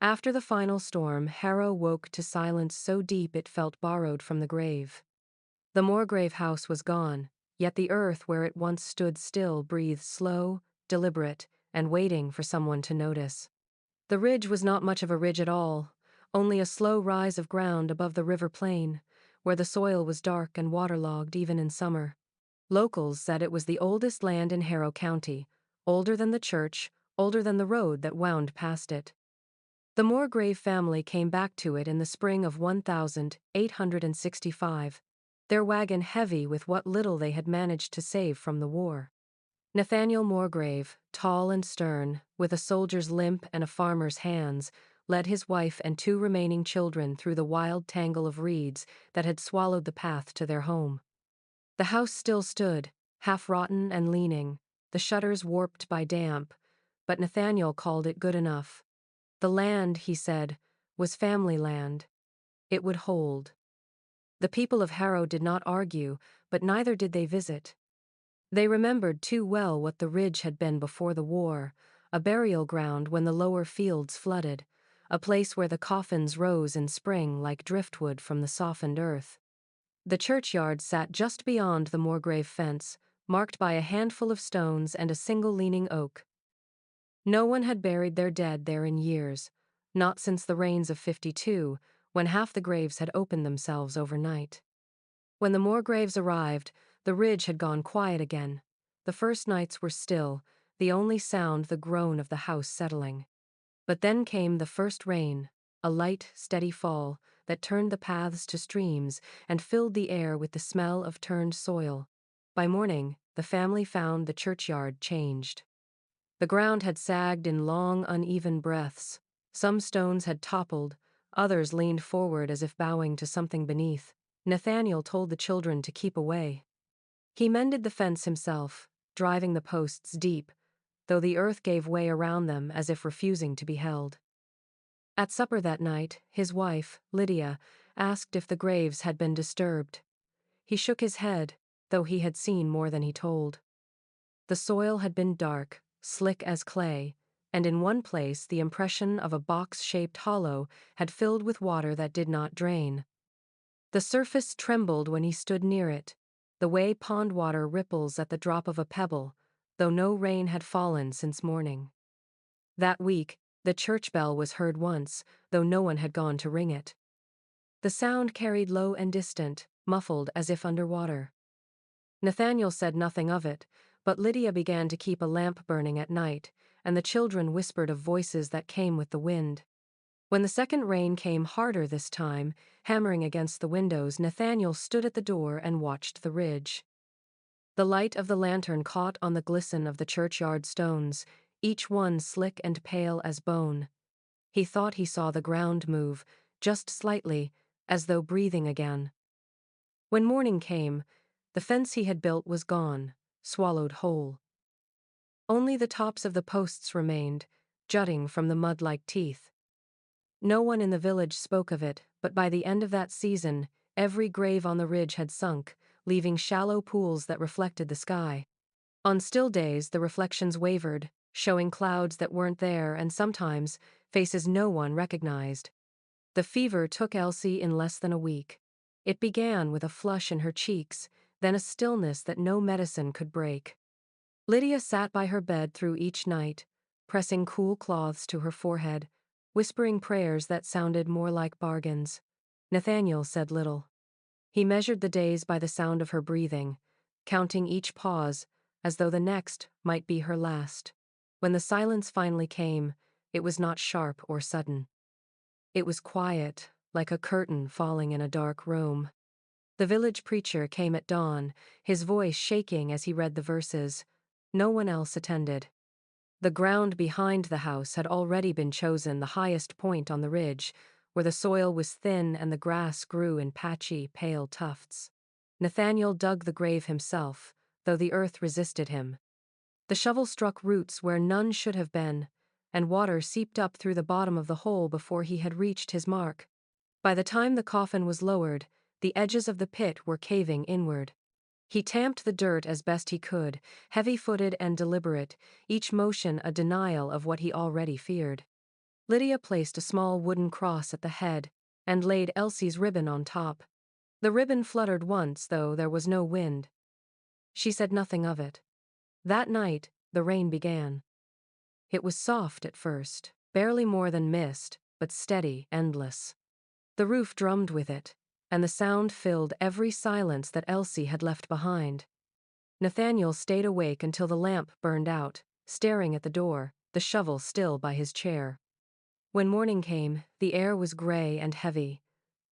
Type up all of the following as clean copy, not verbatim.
After the final storm, Harrow woke to silence so deep it felt borrowed from the grave. The Morgrave house was gone, yet the earth where it once stood still breathed slow, deliberate, and waiting for someone to notice. The ridge was not much of a ridge at all, only a slow rise of ground above the river plain, where the soil was dark and waterlogged even in summer. Locals said it was the oldest land in Harrow County, older than the church, older than the road that wound past it. The Morgrave family came back to it in the spring of 1865, their wagon heavy with what little they had managed to save from the war. Nathaniel Morgrave, tall and stern, with a soldier's limp and a farmer's hands, led his wife and two remaining children through the wild tangle of reeds that had swallowed the path to their home. The house still stood, half rotten and leaning, the shutters warped by damp, but Nathaniel called it good enough. The land, he said, was family land. It would hold. The people of Harrow did not argue, but neither did they visit. They remembered too well what the ridge had been before the war, a burial ground when the lower fields flooded, a place where the coffins rose in spring like driftwood from the softened earth. The churchyard sat just beyond the Morgrave fence, marked by a handful of stones and a single leaning oak. No one had buried their dead there in years, not since the rains of '52, when half the graves had opened themselves overnight. When the Morgraves arrived, the ridge had gone quiet again. The first nights were still, the only sound the groan of the house settling. But then came the first rain, a light, steady fall that turned the paths to streams and filled the air with the smell of turned soil. By morning, the family found the churchyard changed. The ground had sagged in long, uneven breaths. Some stones had toppled, others leaned forward as if bowing to something beneath. Nathaniel told the children to keep away. He mended the fence himself, driving the posts deep, though the earth gave way around them as if refusing to be held. At supper that night, his wife, Lydia, asked if the graves had been disturbed. He shook his head, though he had seen more than he told. The soil had been dark, slick as clay, and in one place the impression of a box-shaped hollow had filled with water that did not drain. The surface trembled when he stood near it, the way pond water ripples at the drop of a pebble, though no rain had fallen since morning. That week, the church bell was heard once, though no one had gone to ring it. The sound carried low and distant, muffled as if underwater. Nathaniel said nothing of it, but Lydia began to keep a lamp burning at night, and the children whispered of voices that came with the wind. When the second rain came harder this time, hammering against the windows, Nathaniel stood at the door and watched the ridge. The light of the lantern caught on the glisten of the churchyard stones, each one slick and pale as bone. He thought he saw the ground move, just slightly, as though breathing again. When morning came, the fence he had built was gone, swallowed whole. Only the tops of the posts remained, jutting from the mud like teeth. No one in the village spoke of it, but by the end of that season, every grave on the ridge had sunk, leaving shallow pools that reflected the sky. On still days, the reflections wavered, showing clouds that weren't there and sometimes faces no one recognized. The fever took Elsie in less than a week. It began with a flush in her cheeks, then a stillness that no medicine could break. Lydia sat by her bed through each night, pressing cool cloths to her forehead, whispering prayers that sounded more like bargains. Nathaniel said little. He measured the days by the sound of her breathing, counting each pause, as though the next might be her last. When the silence finally came, it was not sharp or sudden. It was quiet, like a curtain falling in a dark room. The village preacher came at dawn, his voice shaking as he read the verses. No one else attended. The ground behind the house had already been chosen the highest point on the ridge, where the soil was thin and the grass grew in patchy, pale tufts. Nathaniel dug the grave himself, though the earth resisted him. The shovel struck roots where none should have been, and water seeped up through the bottom of the hole before he had reached his mark. By the time the coffin was lowered, the edges of the pit were caving inward. He tamped the dirt as best he could, heavy-footed and deliberate, each motion a denial of what he already feared. Lydia placed a small wooden cross at the head and laid Elsie's ribbon on top. The ribbon fluttered once, though there was no wind. She said nothing of it. That night, the rain began. It was soft at first, barely more than mist, but steady, endless. The roof drummed with it, and the sound filled every silence that Elsie had left behind. Nathaniel stayed awake until the lamp burned out, staring at the door, the shovel still by his chair. When morning came, the air was gray and heavy.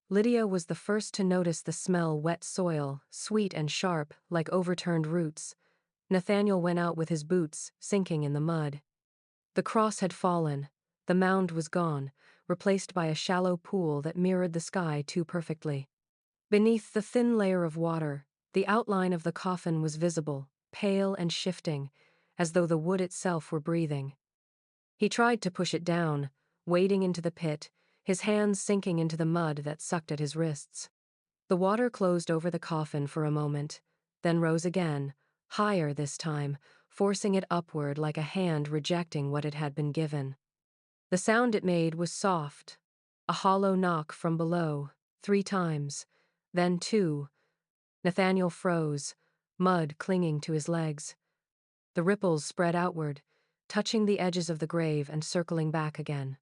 Lydia was the first to notice the smell: wet soil, sweet and sharp, like overturned roots. Nathaniel went out with his boots, sinking in the mud. The cross had fallen. The mound was gone, replaced by a shallow pool that mirrored the sky too perfectly. Beneath the thin layer of water, the outline of the coffin was visible, pale and shifting, as though the wood itself were breathing. He tried to push it down, wading into the pit, his hands sinking into the mud that sucked at his wrists. The water closed over the coffin for a moment, then rose again, higher this time, forcing it upward like a hand rejecting what it had been given. The sound it made was soft, a hollow knock from below, 3 times, then 2. Nathaniel froze, mud clinging to his legs. The ripples spread outward, touching the edges of the grave and circling back again.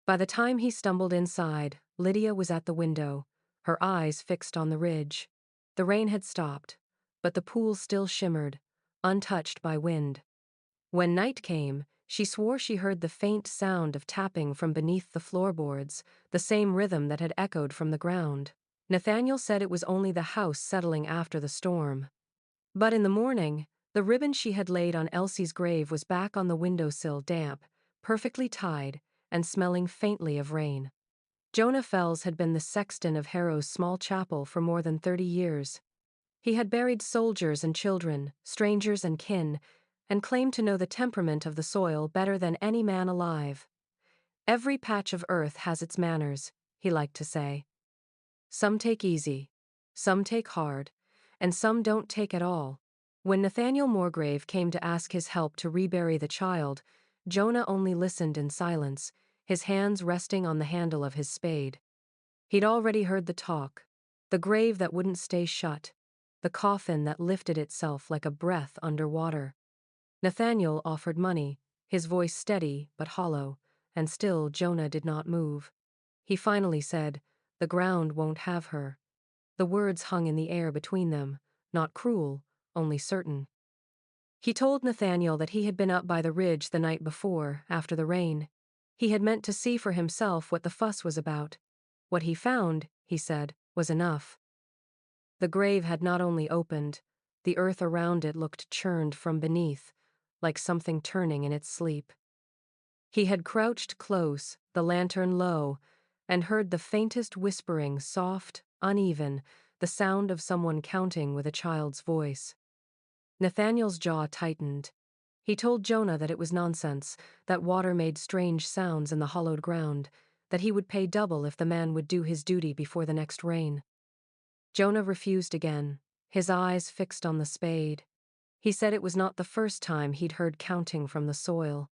By the time he stumbled inside, Lydia was at the window, her eyes fixed on the ridge. The rain had stopped, but the pool still shimmered, untouched by wind. When night came, she swore she heard the faint sound of tapping from beneath the floorboards, the same rhythm that had echoed from the ground. Nathaniel said it was only the house settling after the storm. But in the morning, the ribbon she had laid on Elsie's grave was back on the windowsill, damp, perfectly tied, and smelling faintly of rain. Jonah Fells had been the sexton of Harrow's small chapel for more than 30 years. He had buried soldiers and children, strangers and kin, and claimed to know the temperament of the soil better than any man alive. Every patch of earth has its manners, he liked to say. Some take easy, some take hard, and some don't take at all. When Nathaniel Morgrave came to ask his help to rebury the child, Jonah only listened in silence, his hands resting on the handle of his spade. He'd already heard the talk, the grave that wouldn't stay shut, the coffin that lifted itself like a breath underwater. Nathaniel offered money, his voice steady but hollow, and still Jonah did not move. He finally said, "The ground won't have her." The words hung in the air between them, not cruel, only certain. He told Nathaniel that he had been up by the ridge the night before, after the rain. He had meant to see for himself what the fuss was about. What he found, he said, was enough. The grave had not only opened, the earth around it looked churned from beneath, like something turning in its sleep. He had crouched close, the lantern low, and heard the faintest whispering, soft, uneven, the sound of someone counting with a child's voice. Nathaniel's jaw tightened. He told Jonah that it was nonsense, that water made strange sounds in the hollowed ground, that he would pay double if the man would do his duty before the next rain. Jonah refused again, his eyes fixed on the spade. He said it was not the first time he'd heard counting from the soil.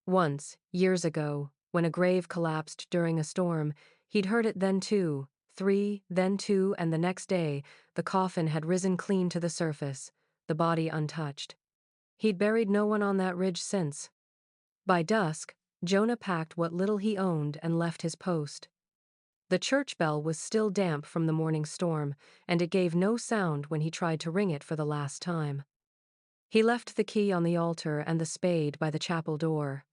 Once, years ago, when a grave collapsed during a storm, he'd heard it then 2, 3, then 2, and the next day, the coffin had risen clean to the surface, the body untouched. He'd buried no one on that ridge since. By dusk, Jonah packed what little he owned and left his post. The church bell was still damp from the morning storm, and it gave no sound when he tried to ring it for the last time. He left the key on the altar and the spade by the chapel door.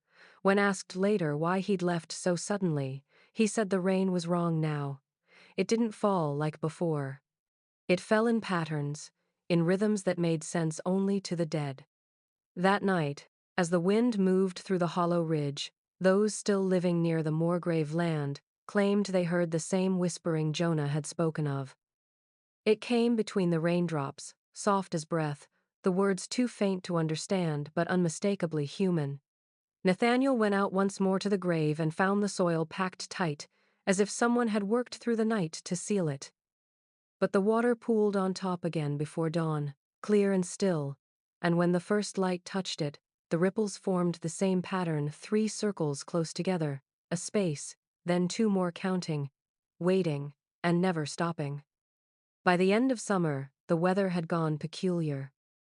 When asked later why he'd left so suddenly, he said the rain was wrong now. It didn't fall like before. It fell in patterns, in rhythms that made sense only to the dead. That night, as the wind moved through the hollow ridge, those still living near the Morgrave land claimed they heard the same whispering Jonah had spoken of. It came between the raindrops, soft as breath, the words too faint to understand but unmistakably human. Nathaniel went out once more to the grave and found the soil packed tight, as if someone had worked through the night to seal it. But the water pooled on top again before dawn, clear and still, and when the first light touched it, the ripples formed the same pattern, 3 circles close together, a space, then two more counting, waiting, and never stopping. By the end of summer, the weather had gone peculiar.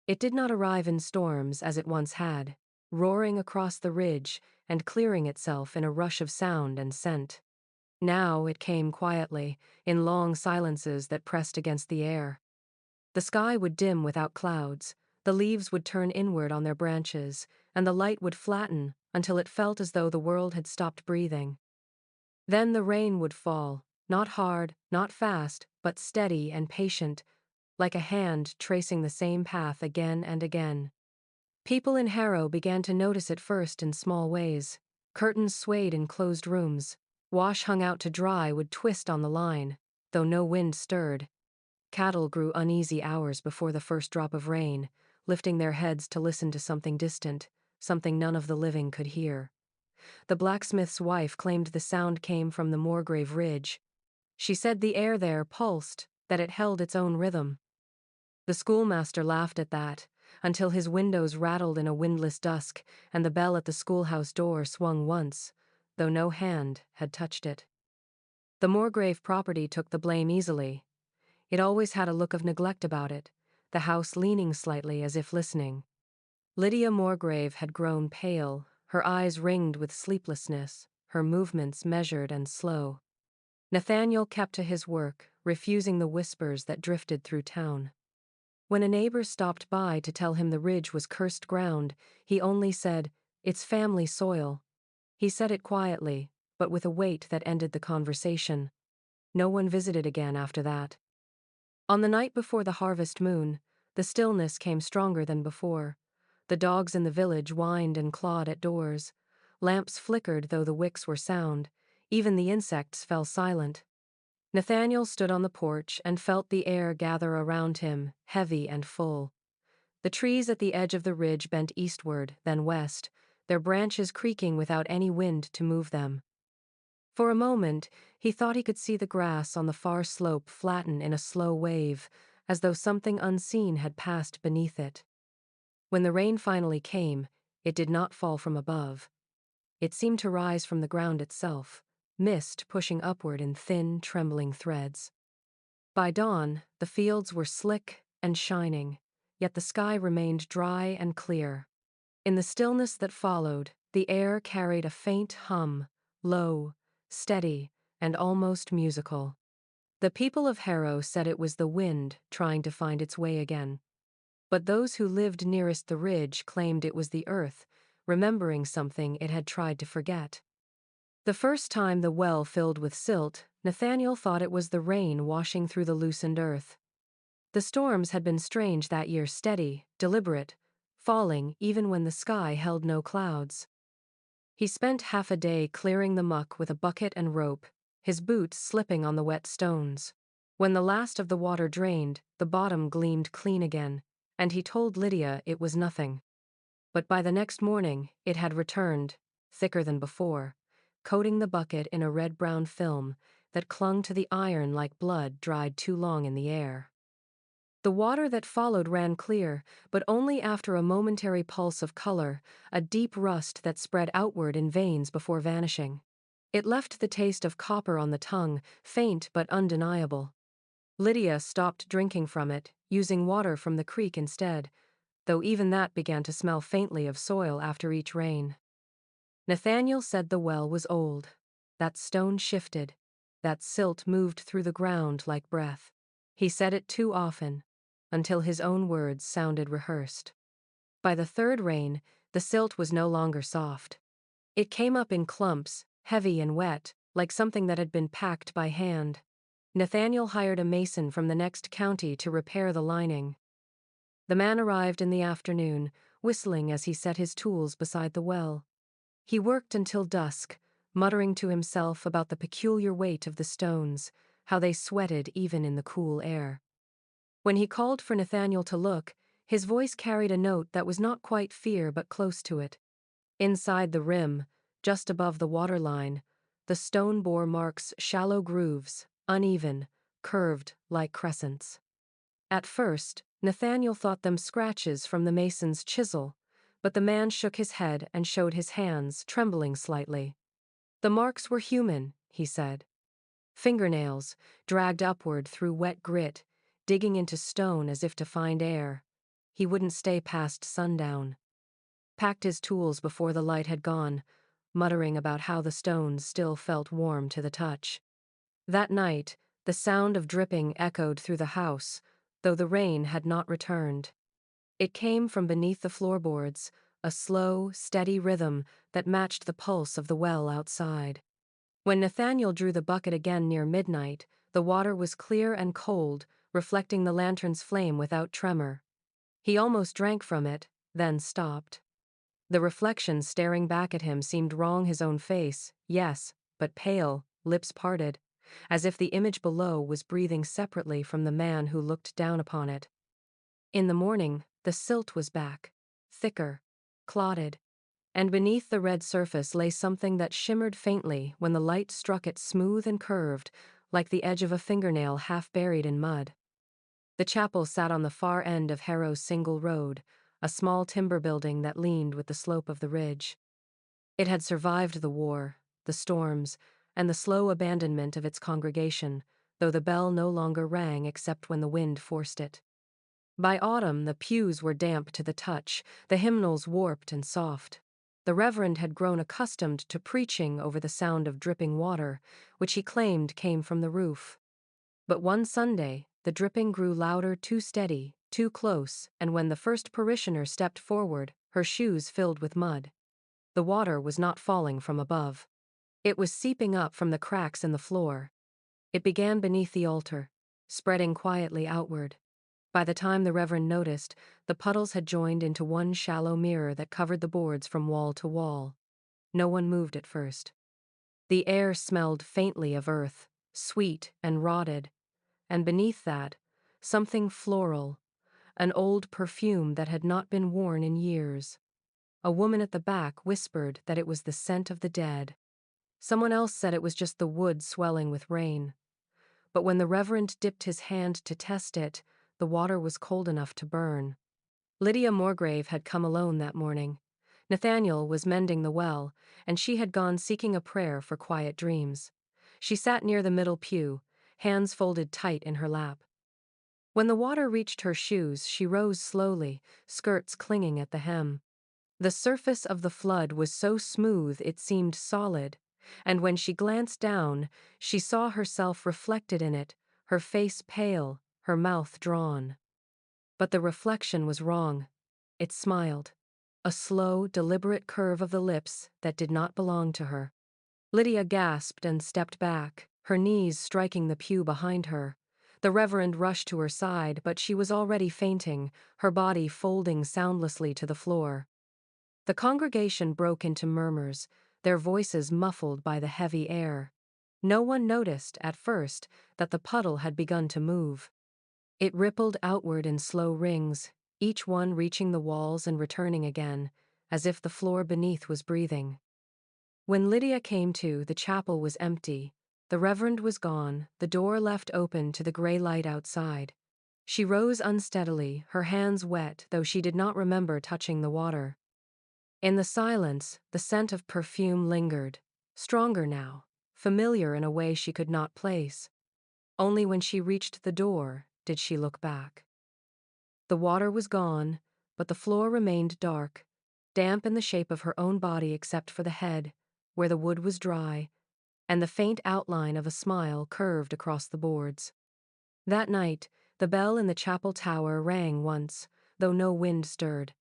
It did not arrive in storms as it once had, roaring across the ridge and clearing itself in a rush of sound and scent. Now it came quietly, in long silences that pressed against the air. The sky would dim without clouds, the leaves would turn inward on their branches, and the light would flatten until it felt as though the world had stopped breathing. Then the rain would fall, not hard, not fast, but steady and patient, like a hand tracing the same path again and again. People in Harrow began to notice it first in small ways. Curtains swayed in closed rooms. Wash hung out to dry would twist on the line, though no wind stirred. Cattle grew uneasy hours before the first drop of rain, lifting their heads to listen to something distant, something none of the living could hear. The blacksmith's wife claimed the sound came from the Morgrave ridge. She said the air there pulsed, that it held its own rhythm. The schoolmaster laughed at that, until his windows rattled in a windless dusk and the bell at the schoolhouse door swung once, though no hand had touched it. The Morgrave property took the blame easily. It always had a look of neglect about it, the house leaning slightly as if listening. Lydia Morgrave had grown pale, her eyes ringed with sleeplessness, her movements measured and slow. Nathaniel kept to his work, refusing the whispers that drifted through town. When a neighbor stopped by to tell him the ridge was cursed ground, he only said, "It's family soil." He said it quietly, but with a weight that ended the conversation. No one visited again after that. On the night before the harvest moon, the stillness came stronger than before. The dogs in the village whined and clawed at doors. Lamps flickered though the wicks were sound. Even the insects fell silent. Nathaniel stood on the porch and felt the air gather around him, heavy and full. The trees at the edge of the ridge bent eastward, then west, their branches creaking without any wind to move them. For a moment, he thought he could see the grass on the far slope flatten in a slow wave, as though something unseen had passed beneath it. When the rain finally came, it did not fall from above. It seemed to rise from the ground itself, mist pushing upward in thin, trembling threads. By dawn, the fields were slick and shining, yet the sky remained dry and clear. In the stillness that followed, the air carried a faint hum, low, steady, and almost musical. The people of Harrow said it was the wind trying to find its way again. But those who lived nearest the ridge claimed it was the earth, remembering something it had tried to forget. The first time the well filled with silt, Nathaniel thought it was the rain washing through the loosened earth. The storms had been strange that year, steady, deliberate, falling even when the sky held no clouds. He spent half a day clearing the muck with a bucket and rope, his boots slipping on the wet stones. When the last of the water drained, the bottom gleamed clean again, and he told Lydia it was nothing. But by the next morning, it had returned, thicker than before, coating the bucket in a red-brown film that clung to the iron like blood dried too long in the air. The water that followed ran clear, but only after a momentary pulse of color, a deep rust that spread outward in veins before vanishing. It left the taste of copper on the tongue, faint but undeniable. Lydia stopped drinking from it, using water from the creek instead, though even that began to smell faintly of soil after each rain. Nathaniel said the well was old. That stone shifted. That silt moved through the ground like breath. He said it too often, until his own words sounded rehearsed. By the third rain, the silt was no longer soft. It came up in clumps, heavy and wet, like something that had been packed by hand. Nathaniel hired a mason from the next county to repair the lining. The man arrived in the afternoon, whistling as he set his tools beside the well. He worked until dusk, muttering to himself about the peculiar weight of the stones, how they sweated even in the cool air. When he called for Nathaniel to look, his voice carried a note that was not quite fear but close to it. Inside the rim, just above the waterline, the stone bore marks shallow grooves, uneven, curved like crescents. At first, Nathaniel thought them scratches from the mason's chisel, but the man shook his head and showed his hands, trembling slightly. The marks were human, he said. Fingernails, dragged upward through wet grit, digging into stone as if to find air. He wouldn't stay past sundown. Packed his tools before the light had gone, muttering about how the stones still felt warm to the touch. That night, the sound of dripping echoed through the house, though the rain had not returned. It came from beneath the floorboards, a slow, steady rhythm that matched the pulse of the well outside. When Nathaniel drew the bucket again near midnight, the water was clear and cold, reflecting the lantern's flame without tremor. He almost drank from it, then stopped. The reflection staring back at him seemed wrong. His own face, yes, but pale, lips parted, as if the image below was breathing separately from the man who looked down upon it. In the morning, the silt was back, thicker, clotted, and beneath the red surface lay something that shimmered faintly when the light struck it, smooth and curved, like the edge of a fingernail half buried in mud. The chapel sat on the far end of Harrow's single road, a small timber building that leaned with the slope of the ridge. It had survived the war, the storms, and the slow abandonment of its congregation, though the bell no longer rang except when the wind forced it. By autumn, the pews were damp to the touch, the hymnals warped and soft. The Reverend had grown accustomed to preaching over the sound of dripping water, which he claimed came from the roof. But one Sunday, the dripping grew louder, too steady, too close, and when the first parishioner stepped forward, her shoes filled with mud. The water was not falling from above. It was seeping up from the cracks in the floor. It began beneath the altar, spreading quietly outward. By the time the Reverend noticed, the puddles had joined into one shallow mirror that covered the boards from wall to wall. No one moved at first. The air smelled faintly of earth, sweet and rotted, and beneath that, something floral, an old perfume that had not been worn in years. A woman at the back whispered that it was the scent of the dead. Someone else said it was just the wood swelling with rain. But when the Reverend dipped his hand to test it, the water was cold enough to burn. Lydia Morgrave had come alone that morning. Nathaniel was mending the well, and she had gone seeking a prayer for quiet dreams. She sat near the middle pew, hands folded tight in her lap. When the water reached her shoes, she rose slowly, skirts clinging at the hem. The surface of the flood was so smooth it seemed solid, and when she glanced down, she saw herself reflected in it, her face pale, her mouth drawn. But the reflection was wrong. It smiled. A slow, deliberate curve of the lips that did not belong to her. Lydia gasped and stepped back, her knees striking the pew behind her. The Reverend rushed to her side, but she was already fainting, her body folding soundlessly to the floor. The congregation broke into murmurs, their voices muffled by the heavy air. No one noticed, at first, that the puddle had begun to move. It rippled outward in slow rings, each one reaching the walls and returning again, as if the floor beneath was breathing. When Lydia came to, the chapel was empty. The Reverend was gone, the door left open to the gray light outside. She rose unsteadily, her hands wet, though she did not remember touching the water. In the silence, the scent of perfume lingered, stronger now, familiar in a way she could not place. Only when she reached the door did she look back. The water was gone, but the floor remained dark, damp in the shape of her own body except for the head, where the wood was dry, and the faint outline of a smile curved across the boards. That night, the bell in the chapel tower rang once, though no wind stirred.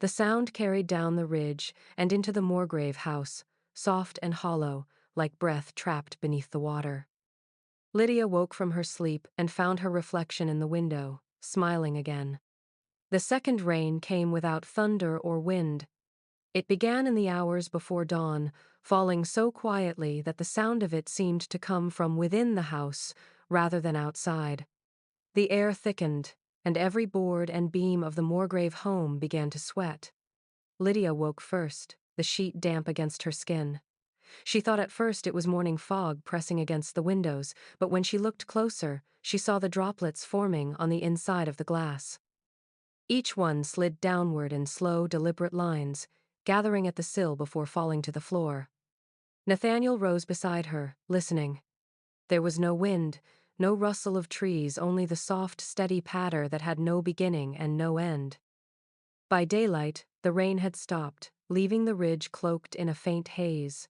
The sound carried down the ridge and into the Morgrave house, soft and hollow, like breath trapped beneath the water. Lydia woke from her sleep and found her reflection in the window, smiling again. The second rain came without thunder or wind. It began in the hours before dawn, falling so quietly that the sound of it seemed to come from within the house rather than outside. The air thickened, and every board and beam of the Morgrave home began to sweat. Lydia woke first, the sheet damp against her skin. She thought at first it was morning fog pressing against the windows, but when she looked closer, she saw the droplets forming on the inside of the glass. Each one slid downward in slow, deliberate lines, gathering at the sill before falling to the floor. Nathaniel rose beside her, listening. There was no wind, no rustle of trees, only the soft, steady patter that had no beginning and no end. By daylight, the rain had stopped, leaving the ridge cloaked in a faint haze.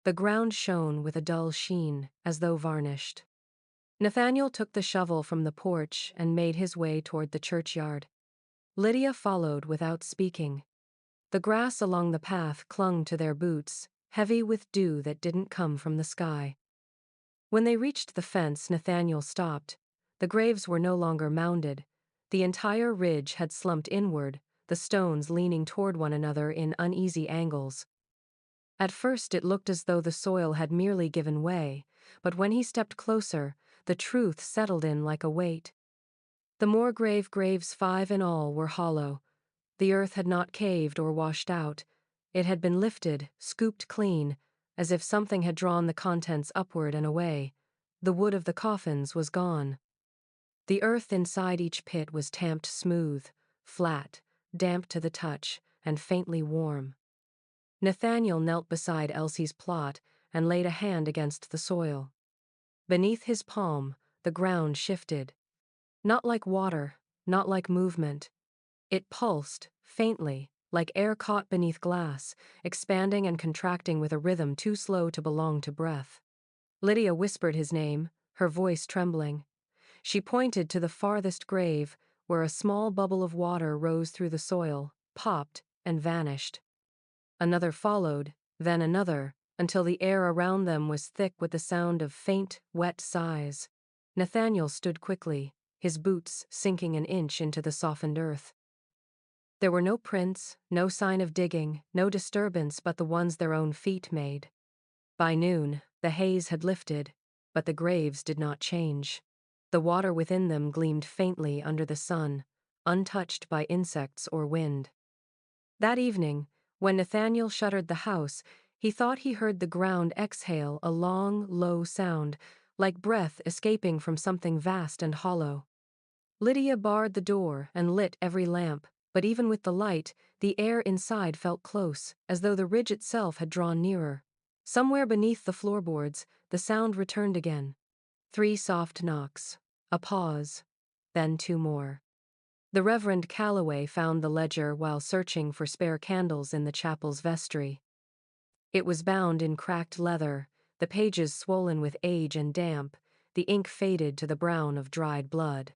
The ground shone with a dull sheen, as though varnished. Nathaniel took the shovel from the porch and made his way toward the churchyard. Lydia followed without speaking. The grass along the path clung to their boots, heavy with dew that didn't come from the sky. When they reached the fence, Nathaniel stopped. The graves were no longer mounded. The entire ridge had slumped inward, the stones leaning toward one another in uneasy angles. At first it looked as though the soil had merely given way, but when he stepped closer, the truth settled in like a weight. The Morgrave graves, 5 in all, were hollow. The earth had not caved or washed out. It had been lifted, scooped clean, as if something had drawn the contents upward and away. The wood of the coffins was gone. The earth inside each pit was tamped smooth, flat, damp to the touch, and faintly warm. Nathaniel knelt beside Elsie's plot and laid a hand against the soil. Beneath his palm, the ground shifted. Not like water, not like movement. It pulsed, faintly, like air caught beneath glass, expanding and contracting with a rhythm too slow to belong to breath. Lydia whispered his name, her voice trembling. She pointed to the farthest grave, where a small bubble of water rose through the soil, popped, and vanished. Another followed, then another, until the air around them was thick with the sound of faint, wet sighs. Nathaniel stood quickly, his boots sinking an inch into the softened earth. There were no prints, no sign of digging, no disturbance but the ones their own feet made. By noon, the haze had lifted, but the graves did not change. The water within them gleamed faintly under the sun, untouched by insects or wind. That evening, when Nathaniel shuttered the house, he thought he heard the ground exhale a long, low sound, like breath escaping from something vast and hollow. Lydia barred the door and lit every lamp, but even with the light, the air inside felt close, as though the ridge itself had drawn nearer. Somewhere beneath the floorboards, the sound returned again. 3 soft knocks, a pause, then 2 more. The Reverend Calloway found the ledger while searching for spare candles in the chapel's vestry. It was bound in cracked leather, the pages swollen with age and damp, the ink faded to the brown of dried blood.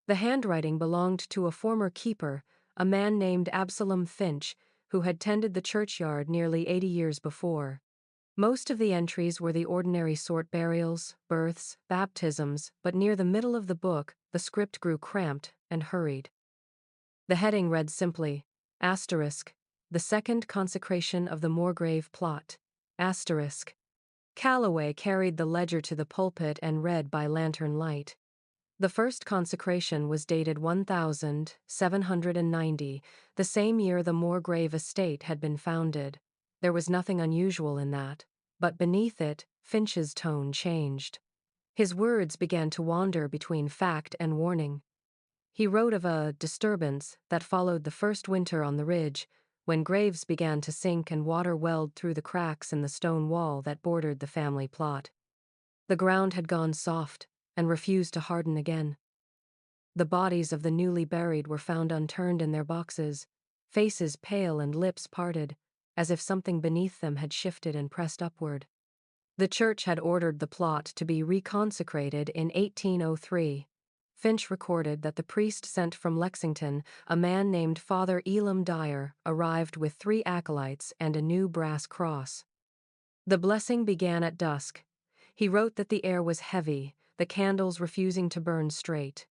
The handwriting belonged to a former keeper, a man named Absalom Finch, who had tended the churchyard nearly 80 years before. Most of the entries were the ordinary sort: burials, births, baptisms, but near the middle of the book, the script grew cramped and hurried. The heading read simply, asterisk, the second consecration of the Morgrave plot, asterisk. Calloway carried the ledger to the pulpit and read by lantern light. The first consecration was dated 1790, the same year the Morgrave estate had been founded. There was nothing unusual in that, but beneath it, Finch's tone changed. His words began to wander between fact and warning. He wrote of a disturbance that followed the first winter on the ridge, when graves began to sink and water welled through the cracks in the stone wall that bordered the family plot. The ground had gone soft and refused to harden again. The bodies of the newly buried were found unturned in their boxes, faces pale and lips parted, as if something beneath them had shifted and pressed upward. The church had ordered the plot to be reconsecrated in 1803. Finch recorded that the priest sent from Lexington, a man named Father Elam Dyer, arrived with 3 acolytes and a new brass cross. The blessing began at dusk. He wrote that the air was heavy, the candles refusing to burn straight.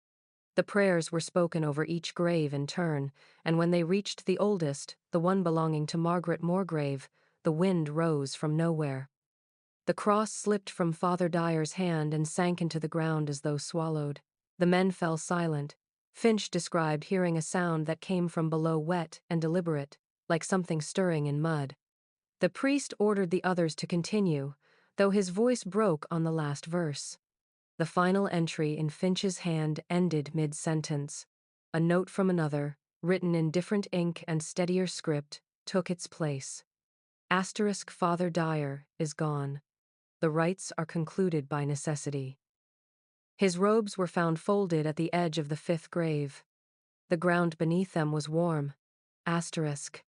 The prayers were spoken over each grave in turn, and when they reached the oldest, the one belonging to Margaret Morgrave, the wind rose from nowhere. The cross slipped from Father Dyer's hand and sank into the ground as though swallowed. The men fell silent. Finch described hearing a sound that came from below, wet and deliberate, like something stirring in mud. The priest ordered the others to continue, though his voice broke on the last verse. The final entry in Finch's hand ended mid-sentence. A note from another, written in different ink and steadier script, took its place. Asterisk Father Dyer is gone. The rites are concluded by necessity. His robes were found folded at the edge of the fifth grave. The ground beneath them was warm. Asterisk.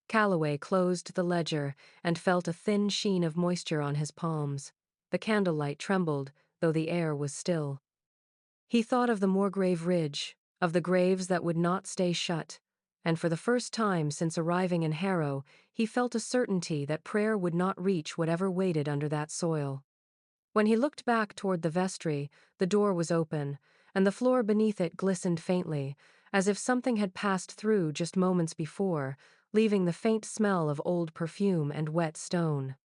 Calloway closed the ledger and felt a thin sheen of moisture on his palms. The candlelight trembled, though the air was still. He thought of the Morgrave Ridge, of the graves that would not stay shut, and for the first time since arriving in Harrow, he felt a certainty that prayer would not reach whatever waited under that soil. When he looked back toward the vestry, the door was open, and the floor beneath it glistened faintly, as if something had passed through just moments before, leaving the faint smell of old perfume and wet stone.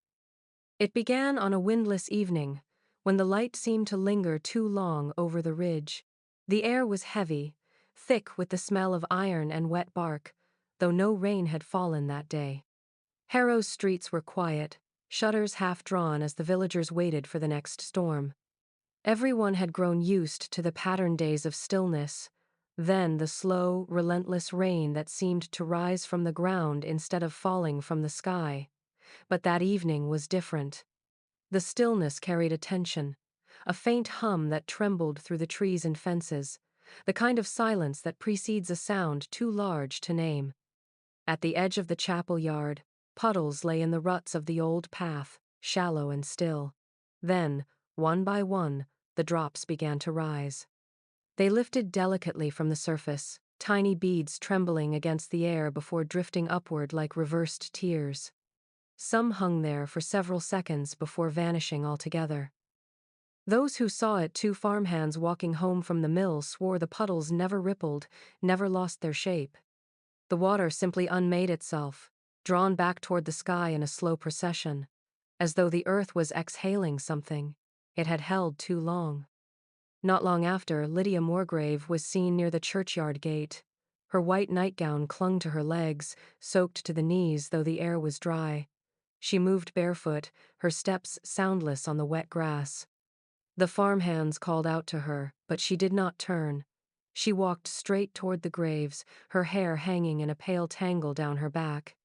It began on a windless evening, when the light seemed to linger too long over the ridge. The air was heavy, thick with the smell of iron and wet bark, though no rain had fallen that day. Harrow's streets were quiet, shutters half drawn as the villagers waited for the next storm. Everyone had grown used to the patterned days of stillness, then the slow, relentless rain that seemed to rise from the ground instead of falling from the sky. But that evening was different. The stillness carried a tension, a faint hum that trembled through the trees and fences, the kind of silence that precedes a sound too large to name. At the edge of the chapel yard, puddles lay in the ruts of the old path, shallow and still. Then, one by one, the drops began to rise. They lifted delicately from the surface, tiny beads trembling against the air before drifting upward like reversed tears. Some hung there for several seconds before vanishing altogether. Those who saw it, two farmhands walking home from the mill, swore the puddles never rippled, never lost their shape. The water simply unmade itself, drawn back toward the sky in a slow procession, as though the earth was exhaling something it had held too long. Not long after, Lydia Morgrave was seen near the churchyard gate. Her white nightgown clung to her legs, soaked to the knees though the air was dry. She moved barefoot, her steps soundless on the wet grass. The farmhands called out to her, but she did not turn. She walked straight toward the graves, her hair hanging in a pale tangle down her back.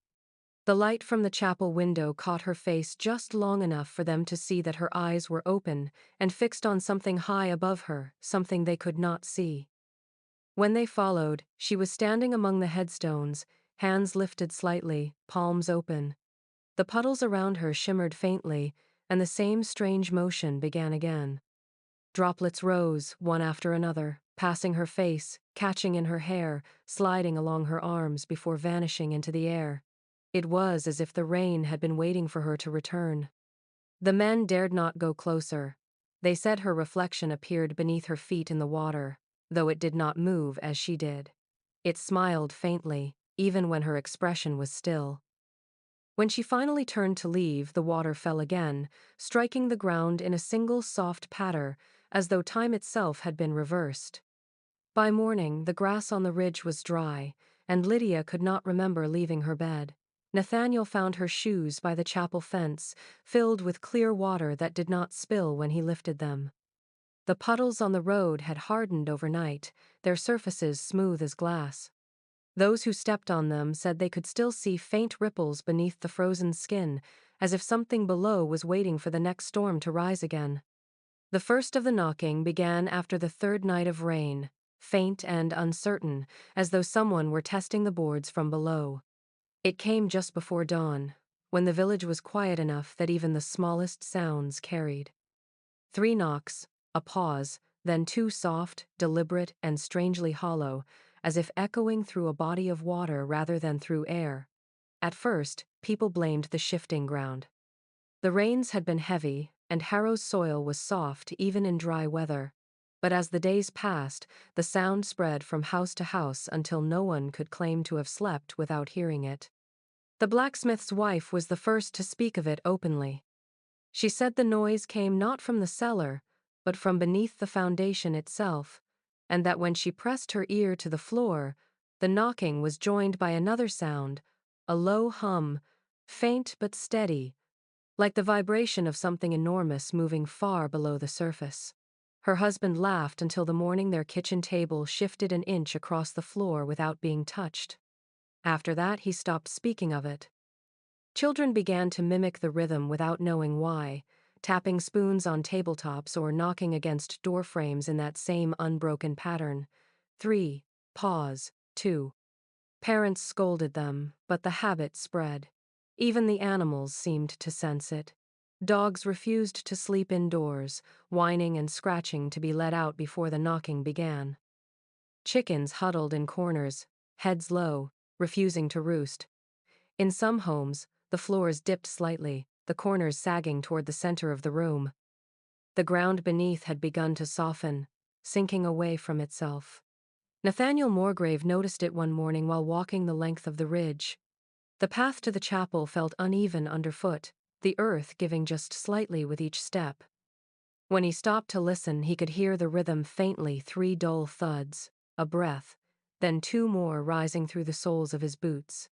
The light from the chapel window caught her face just long enough for them to see that her eyes were open and fixed on something high above her, something they could not see. When they followed, she was standing among the headstones, hands lifted slightly, palms open. The puddles around her shimmered faintly, and the same strange motion began again. Droplets rose, one after another, passing her face, catching in her hair, sliding along her arms before vanishing into the air. It was as if the rain had been waiting for her to return. The men dared not go closer. They said her reflection appeared beneath her feet in the water, though it did not move as she did. It smiled faintly, even when her expression was still. When she finally turned to leave, the water fell again, striking the ground in a single soft patter, as though time itself had been reversed. By morning, the grass on the ridge was dry, and Lydia could not remember leaving her bed. Nathaniel found her shoes by the chapel fence, filled with clear water that did not spill when he lifted them. The puddles on the road had hardened overnight, their surfaces smooth as glass. Those who stepped on them said they could still see faint ripples beneath the frozen skin, as if something below was waiting for the next storm to rise again. The first of the knocking began after the third night of rain, faint and uncertain, as though someone were testing the boards from below. It came just before dawn, when the village was quiet enough that even the smallest sounds carried. 3 knocks, a pause, then 2 soft, deliberate, and strangely hollow, as if echoing through a body of water rather than through air. At first, people blamed the shifting ground. The rains had been heavy, and Harrow's soil was soft even in dry weather. But as the days passed, the sound spread from house to house until no one could claim to have slept without hearing it. The blacksmith's wife was the first to speak of it openly. She said the noise came not from the cellar, but from beneath the foundation itself, and that when she pressed her ear to the floor, the knocking was joined by another sound, a low hum, faint but steady, like the vibration of something enormous moving far below the surface. Her husband laughed until the morning their kitchen table shifted an inch across the floor without being touched. After that, he stopped speaking of it. Children began to mimic the rhythm without knowing why, tapping spoons on tabletops or knocking against door frames in that same unbroken pattern. 3. Pause. 2. Parents scolded them, but the habit spread. Even the animals seemed to sense it. Dogs refused to sleep indoors, whining and scratching to be let out before the knocking began. Chickens huddled in corners, heads low, refusing to roost. In some homes, the floors dipped slightly, the corners sagging toward the center of the room. The ground beneath had begun to soften, sinking away from itself. Nathaniel Morgrave noticed it one morning while walking the length of the ridge. The path to the chapel felt uneven underfoot, the earth giving just slightly with each step. When he stopped to listen, he could hear the rhythm faintly, 3 dull thuds, a breath, then 2 more rising through the soles of his boots.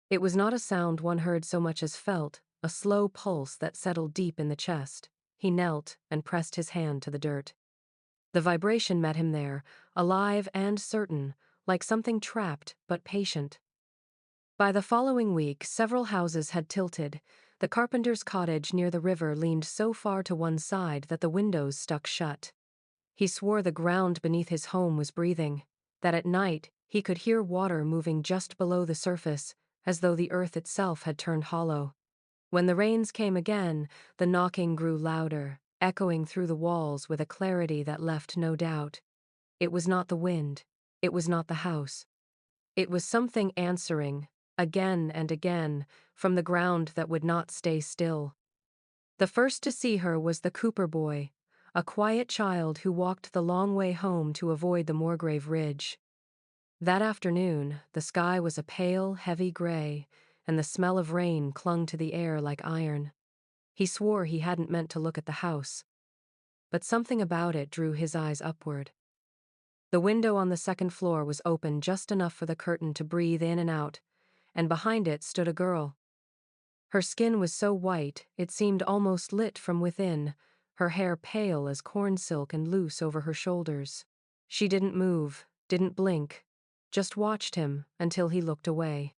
It was not a sound one heard so much as felt, a slow pulse that settled deep in the chest. He knelt and pressed his hand to the dirt. The vibration met him there, alive and certain, like something trapped but patient. By the following week, several houses had tilted. The carpenter's cottage near the river leaned so far to one side that the windows stuck shut. He swore the ground beneath his home was breathing, that at night he could hear water moving just below the surface, as though the earth itself had turned hollow. When the rains came again, the knocking grew louder, echoing through the walls with a clarity that left no doubt. It was not the wind. It was not the house. It was something answering, again and again, from the ground that would not stay still. The first to see her was the Cooper boy, a quiet child who walked the long way home to avoid the Morgrave Ridge. That afternoon, the sky was a pale, heavy gray, and the smell of rain clung to the air like iron. He swore he hadn't meant to look at the house, but something about it drew his eyes upward. The window on the second floor was open just enough for the curtain to breathe in and out, and behind it stood a girl. Her skin was so white it seemed almost lit from within, her hair pale as corn silk and loose over her shoulders. She didn't move, didn't blink, just watched him until he looked away.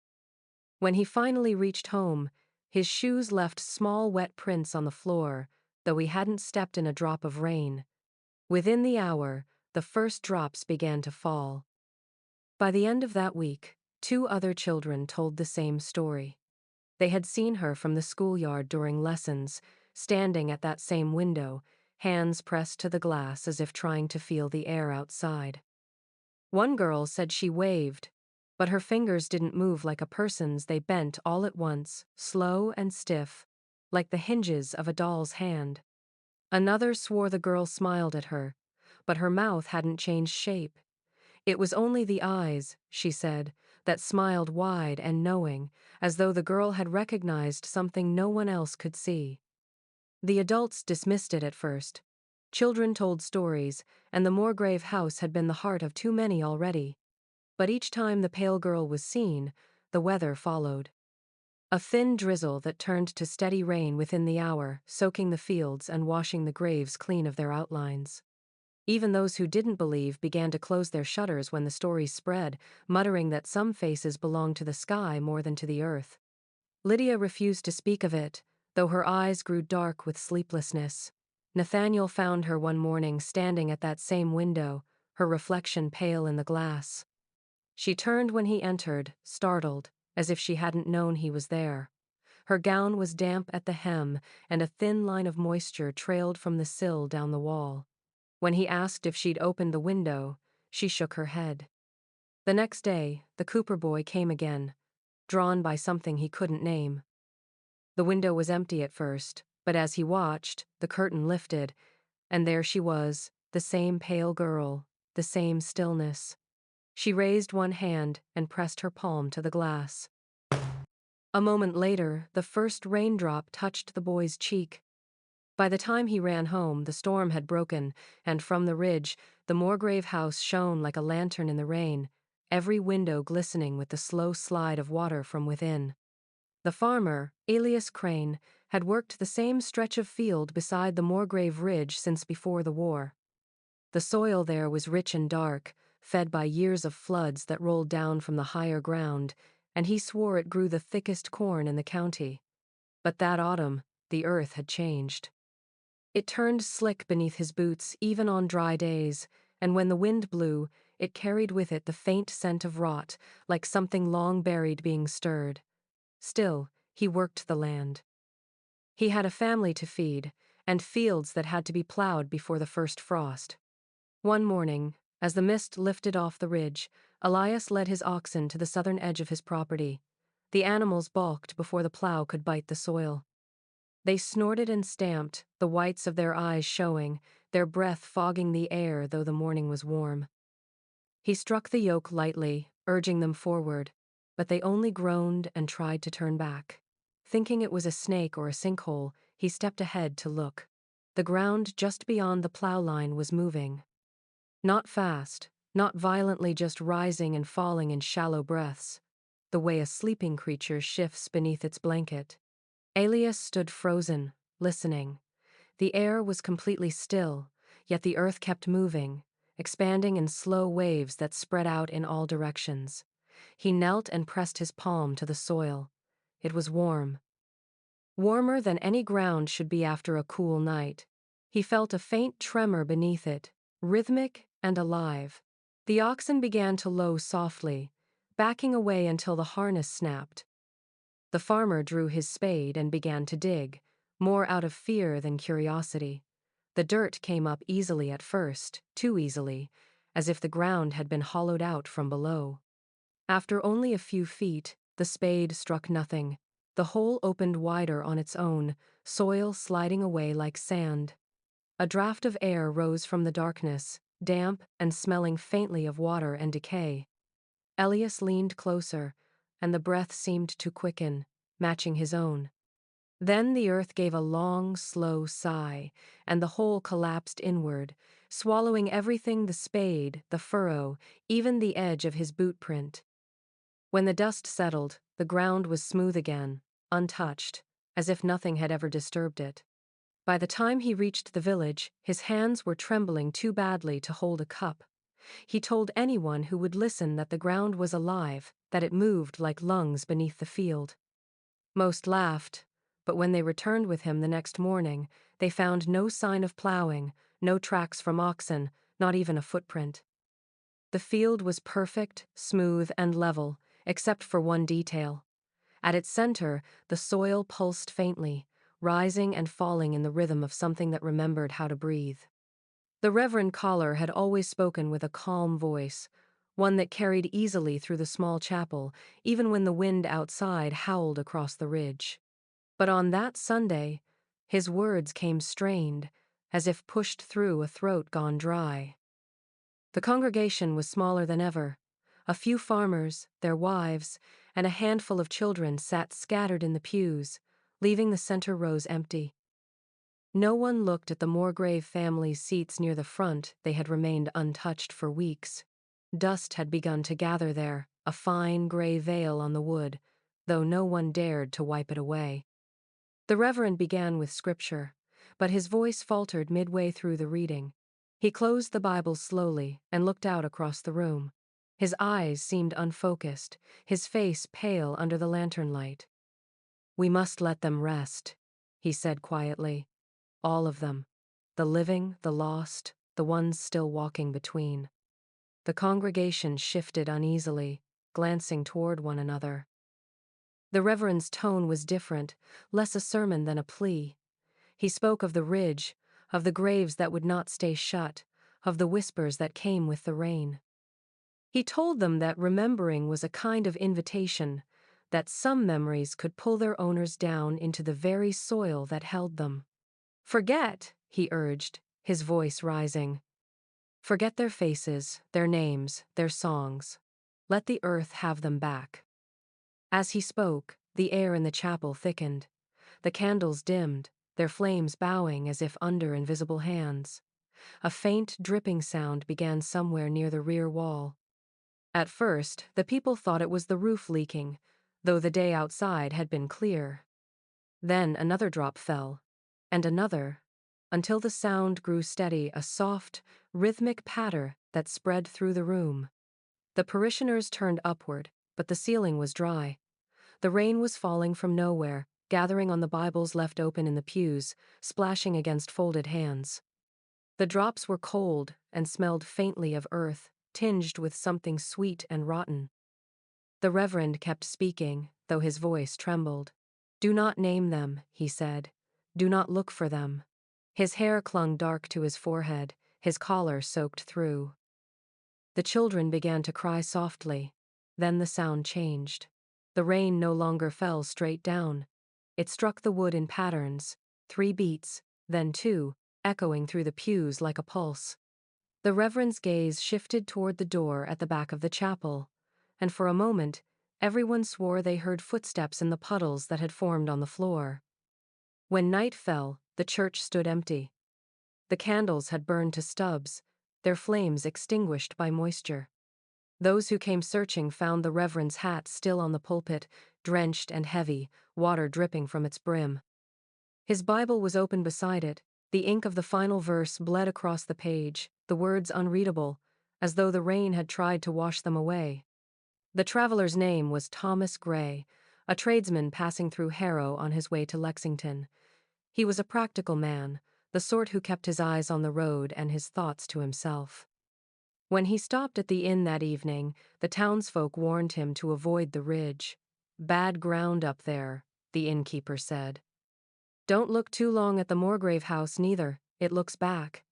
When he finally reached home, his shoes left small wet prints on the floor, though he hadn't stepped in a drop of rain. Within the hour, the first drops began to fall. By the end of that week, 2 other children told the same story. They had seen her from the schoolyard during lessons, standing at that same window, hands pressed to the glass as if trying to feel the air outside. One girl said she waved, but her fingers didn't move like a person's, they bent all at once, slow and stiff, like the hinges of a doll's hand. Another swore the girl smiled at her, but her mouth hadn't changed shape. It was only the eyes, she said, that smiled wide and knowing, as though the girl had recognized something no one else could see. The adults dismissed it at first. Children told stories, and the Morgrave house had been the heart of too many already. But each time the pale girl was seen, the weather followed. A thin drizzle that turned to steady rain within the hour, soaking the fields and washing the graves clean of their outlines. Even those who didn't believe began to close their shutters when the stories spread, muttering that some faces belonged to the sky more than to the earth. Lydia refused to speak of it, though her eyes grew dark with sleeplessness. Nathaniel found her one morning standing at that same window, her reflection pale in the glass. She turned when he entered, startled, as if she hadn't known he was there. Her gown was damp at the hem, and a thin line of moisture trailed from the sill down the wall. When he asked if she'd opened the window, she shook her head. The next day, the Cooper boy came again, drawn by something he couldn't name. The window was empty at first, but as he watched, the curtain lifted, and there she was, the same pale girl, the same stillness. She raised one hand and pressed her palm to the glass. A moment later, the first raindrop touched the boy's cheek. By the time he ran home, the storm had broken, and from the ridge, the Morgrave house shone like a lantern in the rain, every window glistening with the slow slide of water from within. The farmer, alias Crane, had worked the same stretch of field beside the Morgrave Ridge since before the war. The soil there was rich and dark, fed by years of floods that rolled down from the higher ground, and he swore it grew the thickest corn in the county. But that autumn, the earth had changed. It turned slick beneath his boots even on dry days, and when the wind blew, it carried with it the faint scent of rot, like something long buried being stirred. Still, he worked the land. He had a family to feed, and fields that had to be plowed before the first frost. One morning, as the mist lifted off the ridge, Elias led his oxen to the southern edge of his property. The animals balked before the plow could bite the soil. They snorted and stamped, the whites of their eyes showing, their breath fogging the air though the morning was warm. He struck the yoke lightly, urging them forward, but they only groaned and tried to turn back. Thinking it was a snake or a sinkhole, he stepped ahead to look. The ground just beyond the plow line was moving. Not fast, not violently, just rising and falling in shallow breaths, the way a sleeping creature shifts beneath its blanket. Elias stood frozen, listening. The air was completely still, yet the earth kept moving, expanding in slow waves that spread out in all directions. He knelt and pressed his palm to the soil. It was warm. Warmer than any ground should be after a cool night. He felt a faint tremor beneath it, rhythmic and alive. The oxen began to low softly, backing away until the harness snapped. The farmer drew his spade and began to dig, more out of fear than curiosity. The dirt came up easily at first, too easily, as if the ground had been hollowed out from below. After only a few feet, the spade struck nothing. The hole opened wider on its own, soil sliding away like sand. A draft of air rose from the darkness, damp and smelling faintly of water and decay. Elias leaned closer, and the breath seemed to quicken, matching his own. Then the earth gave a long, slow sigh, and the hole collapsed inward, swallowing everything: the spade, the furrow, even the edge of his boot print. When the dust settled, the ground was smooth again, untouched, as if nothing had ever disturbed it. By the time he reached the village, his hands were trembling too badly to hold a cup. He told anyone who would listen that the ground was alive, that it moved like lungs beneath the field. Most laughed, but when they returned with him the next morning, they found no sign of plowing, no tracks from oxen, not even a footprint. The field was perfect, smooth, and level, except for one detail. At its center, the soil pulsed faintly, rising and falling in the rhythm of something that remembered how to breathe. The Reverend Collar had always spoken with a calm voice, one that carried easily through the small chapel, even when the wind outside howled across the ridge. But on that Sunday, his words came strained, as if pushed through a throat gone dry. The congregation was smaller than ever. A few farmers, their wives, and a handful of children sat scattered in the pews, leaving the center rows empty. No one looked at the Morgrave family's seats near the front. They had remained untouched for weeks. Dust had begun to gather there, a fine gray veil on the wood, though no one dared to wipe it away. The Reverend began with scripture, but his voice faltered midway through the reading. He closed the Bible slowly and looked out across the room. His eyes seemed unfocused, his face pale under the lantern light. "We must let them rest," he said quietly. "All of them. The living, the lost, the ones still walking between." The congregation shifted uneasily, glancing toward one another. The Reverend's tone was different, less a sermon than a plea. He spoke of the ridge, of the graves that would not stay shut, of the whispers that came with the rain. He told them that remembering was a kind of invitation, that some memories could pull their owners down into the very soil that held them. "Forget," he urged, his voice rising. "Forget their faces, their names, their songs. Let the earth have them back." As he spoke, the air in the chapel thickened. The candles dimmed, their flames bowing as if under invisible hands. A faint dripping sound began somewhere near the rear wall. At first, the people thought it was the roof leaking, though the day outside had been clear. Then another drop fell, and another, until the sound grew steady, a soft, rhythmic patter that spread through the room. The parishioners turned upward, but the ceiling was dry. The rain was falling from nowhere, gathering on the Bibles left open in the pews, splashing against folded hands. The drops were cold and smelled faintly of earth, tinged with something sweet and rotten. The Reverend kept speaking, though his voice trembled. "Do not name them," he said. "Do not look for them." His hair clung dark to his forehead, his collar soaked through. The children began to cry softly. Then the sound changed. The rain no longer fell straight down. It struck the wood in patterns, 3 beats, then 2, echoing through the pews like a pulse. The Reverend's gaze shifted toward the door at the back of the chapel, and for a moment, everyone swore they heard footsteps in the puddles that had formed on the floor. When night fell, the church stood empty. The candles had burned to stubs, their flames extinguished by moisture. Those who came searching found the Reverend's hat still on the pulpit, drenched and heavy, water dripping from its brim. His Bible was open beside it. The ink of the final verse bled across the page, the words unreadable, as though the rain had tried to wash them away. The traveler's name was Thomas Gray, a tradesman passing through Harrow on his way to Lexington. He was a practical man, the sort who kept his eyes on the road and his thoughts to himself. When he stopped at the inn that evening, the townsfolk warned him to avoid the ridge. "Bad ground up there," the innkeeper said. "Don't look too long at the Morgrave house neither, it looks back."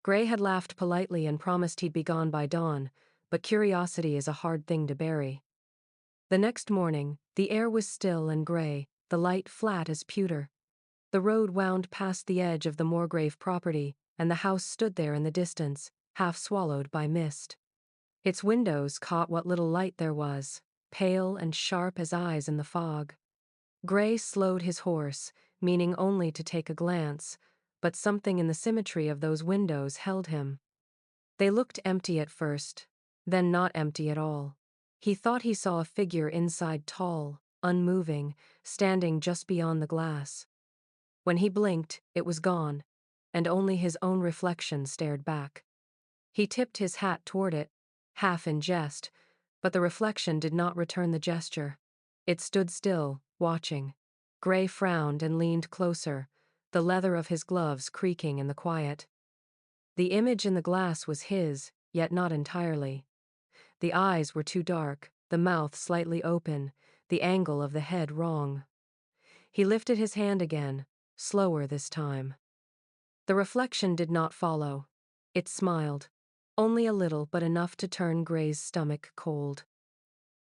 Gray had laughed politely and promised he'd be gone by dawn, but curiosity is a hard thing to bury. The next morning, the air was still and gray, the light flat as pewter. The road wound past the edge of the Morgrave property, and the house stood there in the distance, half swallowed by mist. Its windows caught what little light there was, pale and sharp as eyes in the fog. Gray slowed his horse, meaning only to take a glance, but something in the symmetry of those windows held him. They looked empty at first, then not empty at all. He thought he saw a figure inside, tall, unmoving, standing just beyond the glass. When he blinked, it was gone, and only his own reflection stared back. He tipped his hat toward it, half in jest, but the reflection did not return the gesture. It stood still, watching. Gray frowned and leaned closer, the leather of his gloves creaking in the quiet. The image in the glass was his, yet not entirely. The eyes were too dark, the mouth slightly open, the angle of the head wrong. He lifted his hand again, slower this time. The reflection did not follow. It smiled. Only a little, but enough to turn Gray's stomach cold.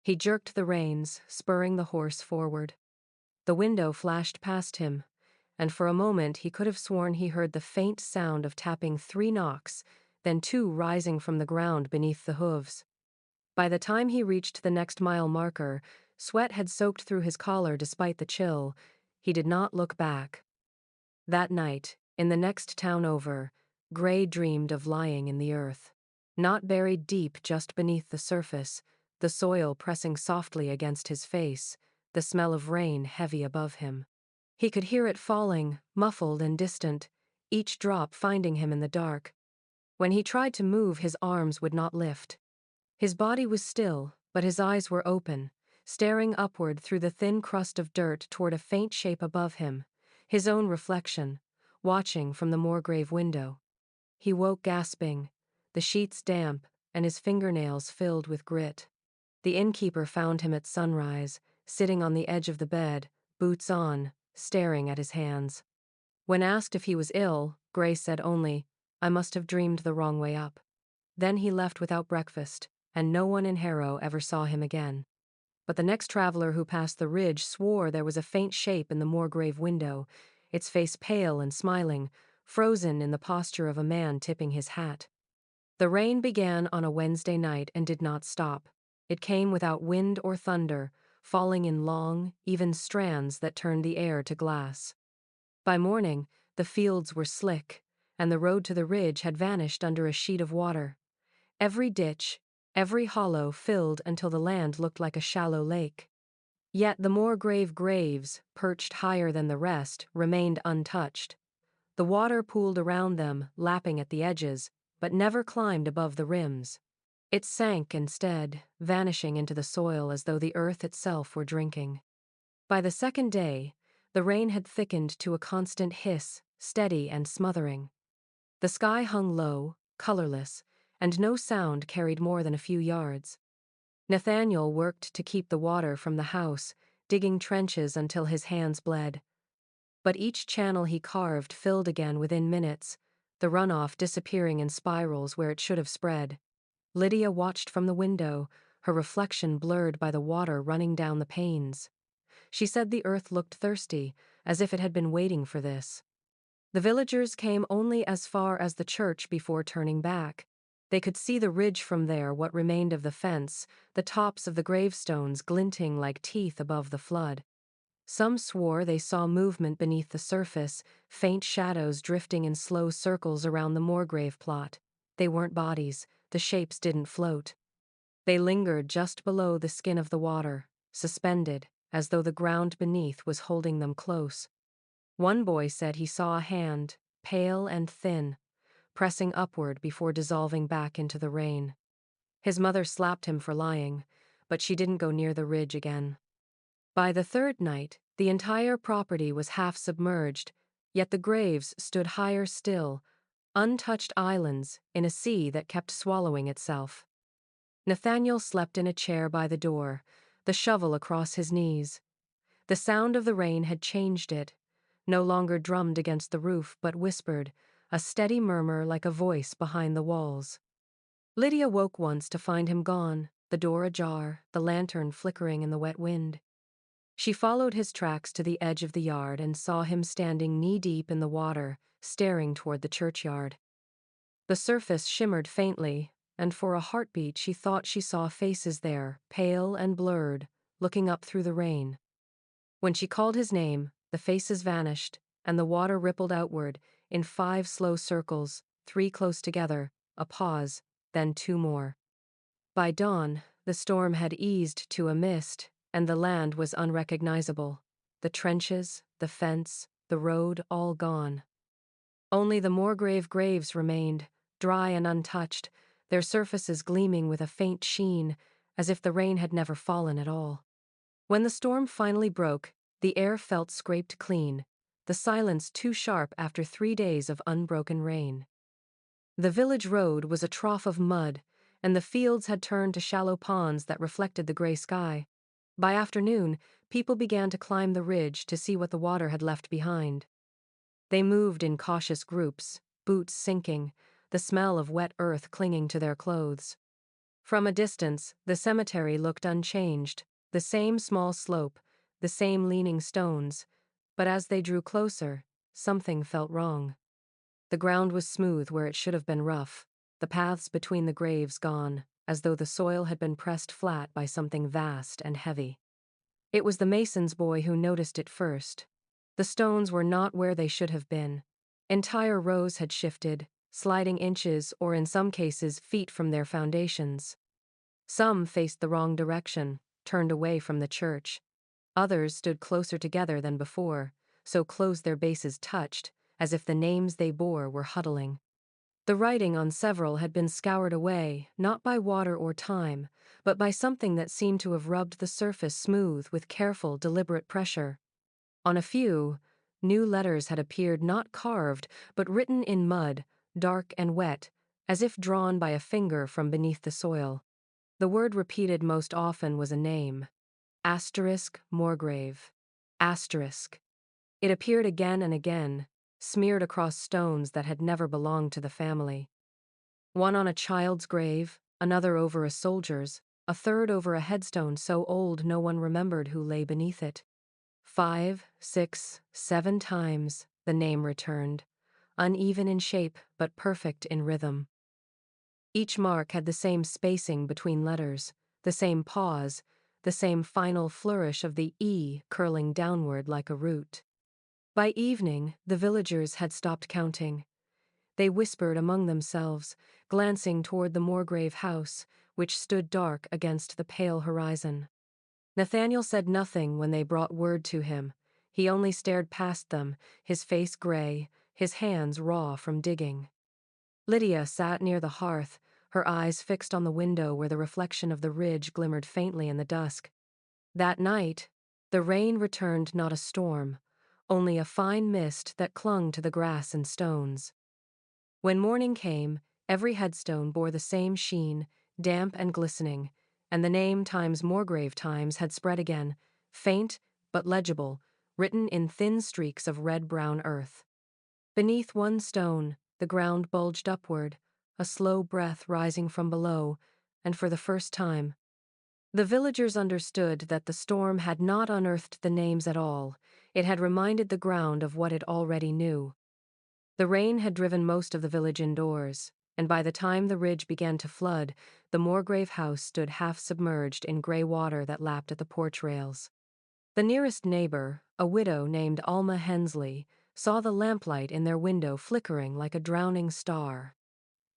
He jerked the reins, spurring the horse forward. The window flashed past him, and for a moment he could have sworn he heard the faint sound of tapping 3 knocks, then 2 rising from the ground beneath the hooves. By the time he reached the next mile marker, sweat had soaked through his collar despite the chill. He did not look back. That night, in the next town over, Gray dreamed of lying in the earth. Not buried deep, just beneath the surface, the soil pressing softly against his face, the smell of rain heavy above him. He could hear it falling, muffled and distant, each drop finding him in the dark. When he tried to move, his arms would not lift. His body was still, but his eyes were open, staring upward through the thin crust of dirt toward a faint shape above him, his own reflection, watching from the Morgrave window. He woke gasping, the sheets damp, and his fingernails filled with grit. The innkeeper found him at sunrise, sitting on the edge of the bed, boots on, staring at his hands. When asked if he was ill, Gray said only, "I must have dreamed the wrong way up." Then he left without breakfast, and no one in Harrow ever saw him again. But the next traveler who passed the ridge swore there was a faint shape in the Morgrave window, its face pale and smiling, frozen in the posture of a man tipping his hat. The rain began on a Wednesday night and did not stop. It came without wind or thunder, falling in long, even strands that turned the air to glass. By morning, the fields were slick, and the road to the ridge had vanished under a sheet of water. Every ditch, every hollow filled until the land looked like a shallow lake. Yet the Morgrave graves, perched higher than the rest, remained untouched. The water pooled around them, lapping at the edges, but never climbed above the rims. It sank instead, vanishing into the soil as though the earth itself were drinking. By the second day, the rain had thickened to a constant hiss, steady and smothering. The sky hung low, colorless, and no sound carried more than a few yards. Nathaniel worked to keep the water from the house, digging trenches until his hands bled. But each channel he carved filled again within minutes, the runoff disappearing in spirals where it should have spread. Lydia watched from the window, her reflection blurred by the water running down the panes. She said the earth looked thirsty, as if it had been waiting for this. The villagers came only as far as the church before turning back. They could see the ridge from there, what remained of the fence, the tops of the gravestones glinting like teeth above the flood. Some swore they saw movement beneath the surface, faint shadows drifting in slow circles around the Morgrave plot. They weren't bodies, the shapes didn't float. They lingered just below the skin of the water, suspended, as though the ground beneath was holding them close. One boy said he saw a hand, pale and thin, pressing upward before dissolving back into the rain. His mother slapped him for lying, but she didn't go near the ridge again. By the third night, the entire property was half submerged, yet the graves stood higher still, untouched islands in a sea that kept swallowing itself. Nathaniel slept in a chair by the door, the shovel across his knees. The sound of the rain had changed it, no longer drummed against the roof but whispered, a steady murmur like a voice behind the walls. Lydia woke once to find him gone, the door ajar, the lantern flickering in the wet wind. She followed his tracks to the edge of the yard and saw him standing knee-deep in the water, staring toward the churchyard. The surface shimmered faintly, and for a heartbeat she thought she saw faces there, pale and blurred, looking up through the rain. When she called his name, the faces vanished, and the water rippled outward, in 5 slow circles, 3 close together, a pause, then 2 more. By dawn, the storm had eased to a mist, and the land was unrecognizable. The trenches, the fence, the road, all gone. Only the Morgrave graves remained, dry and untouched, their surfaces gleaming with a faint sheen, as if the rain had never fallen at all. When the storm finally broke, the air felt scraped clean, the silence too sharp after 3 days of unbroken rain. The village road was a trough of mud, and the fields had turned to shallow ponds that reflected the gray sky. By afternoon, people began to climb the ridge to see what the water had left behind. They moved in cautious groups, boots sinking, the smell of wet earth clinging to their clothes. From a distance, the cemetery looked unchanged, the same small slope, the same leaning stones, but as they drew closer, something felt wrong. The ground was smooth where it should have been rough, the paths between the graves gone, as though the soil had been pressed flat by something vast and heavy. It was the mason's boy who noticed it first. The stones were not where they should have been. Entire rows had shifted, sliding inches or in some cases feet from their foundations. Some faced the wrong direction, turned away from the church. Others stood closer together than before, so close their bases touched, as if the names they bore were huddling. The writing on several had been scoured away, not by water or time, but by something that seemed to have rubbed the surface smooth with careful, deliberate pressure. On a few, new letters had appeared not carved, but written in mud, dark and wet, as if drawn by a finger from beneath the soil. The word repeated most often was a name. Morgrave. It appeared again and again, smeared across stones that had never belonged to the family. One on a child's grave, another over a soldier's, a third over a headstone so old no one remembered who lay beneath it. 5, 6, 7 times, the name returned, uneven in shape but perfect in rhythm. Each mark had the same spacing between letters, the same pause, the same final flourish of the E curling downward like a root. By evening, the villagers had stopped counting. They whispered among themselves, glancing toward the Morgrave house, which stood dark against the pale horizon. Nathaniel said nothing when they brought word to him. He only stared past them, his face gray, his hands raw from digging. Lydia sat near the hearth, her eyes fixed on the window where the reflection of the ridge glimmered faintly in the dusk. That night, the rain returned not a storm, only a fine mist that clung to the grass and stones. When morning came, every headstone bore the same sheen, damp and glistening, and the name times Morgrave times had spread again, faint but legible, written in thin streaks of red-brown earth. Beneath one stone, the ground bulged upward, a slow breath rising from below, and for the first time, the villagers understood that the storm had not unearthed the names at all, it had reminded the ground of what it already knew. The rain had driven most of the village indoors, and by the time the ridge began to flood, the Morgrave house stood half submerged in gray water that lapped at the porch rails. The nearest neighbor, a widow named Alma Hensley, saw the lamplight in their window flickering like a drowning star.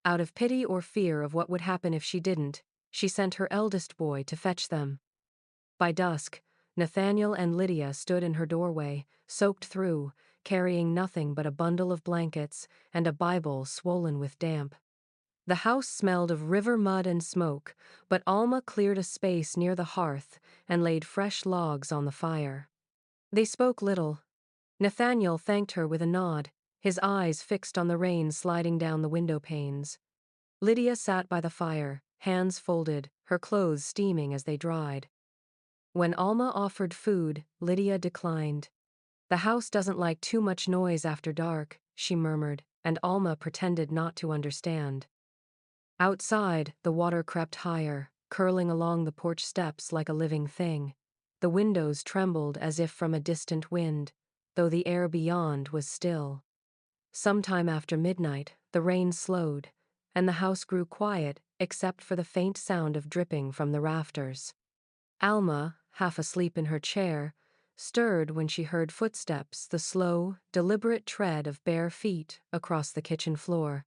Out of pity or fear of what would happen if she didn't, she sent her eldest boy to fetch them. By dusk, Nathaniel and Lydia stood in her doorway, soaked through, carrying nothing but a bundle of blankets and a Bible swollen with damp. The house smelled of river mud and smoke, but Alma cleared a space near the hearth and laid fresh logs on the fire. They spoke little. Nathaniel thanked her with a nod, his eyes fixed on the rain sliding down the window panes. Lydia sat by the fire, hands folded, her clothes steaming as they dried. When Alma offered food, Lydia declined. "The house doesn't like too much noise after dark," she murmured, and Alma pretended not to understand. Outside, the water crept higher, curling along the porch steps like a living thing. The windows trembled as if from a distant wind, though the air beyond was still. Sometime after midnight, the rain slowed, and the house grew quiet except for the faint sound of dripping from the rafters. Alma, half asleep in her chair, stirred when she heard footsteps, the slow, deliberate tread of bare feet across the kitchen floor.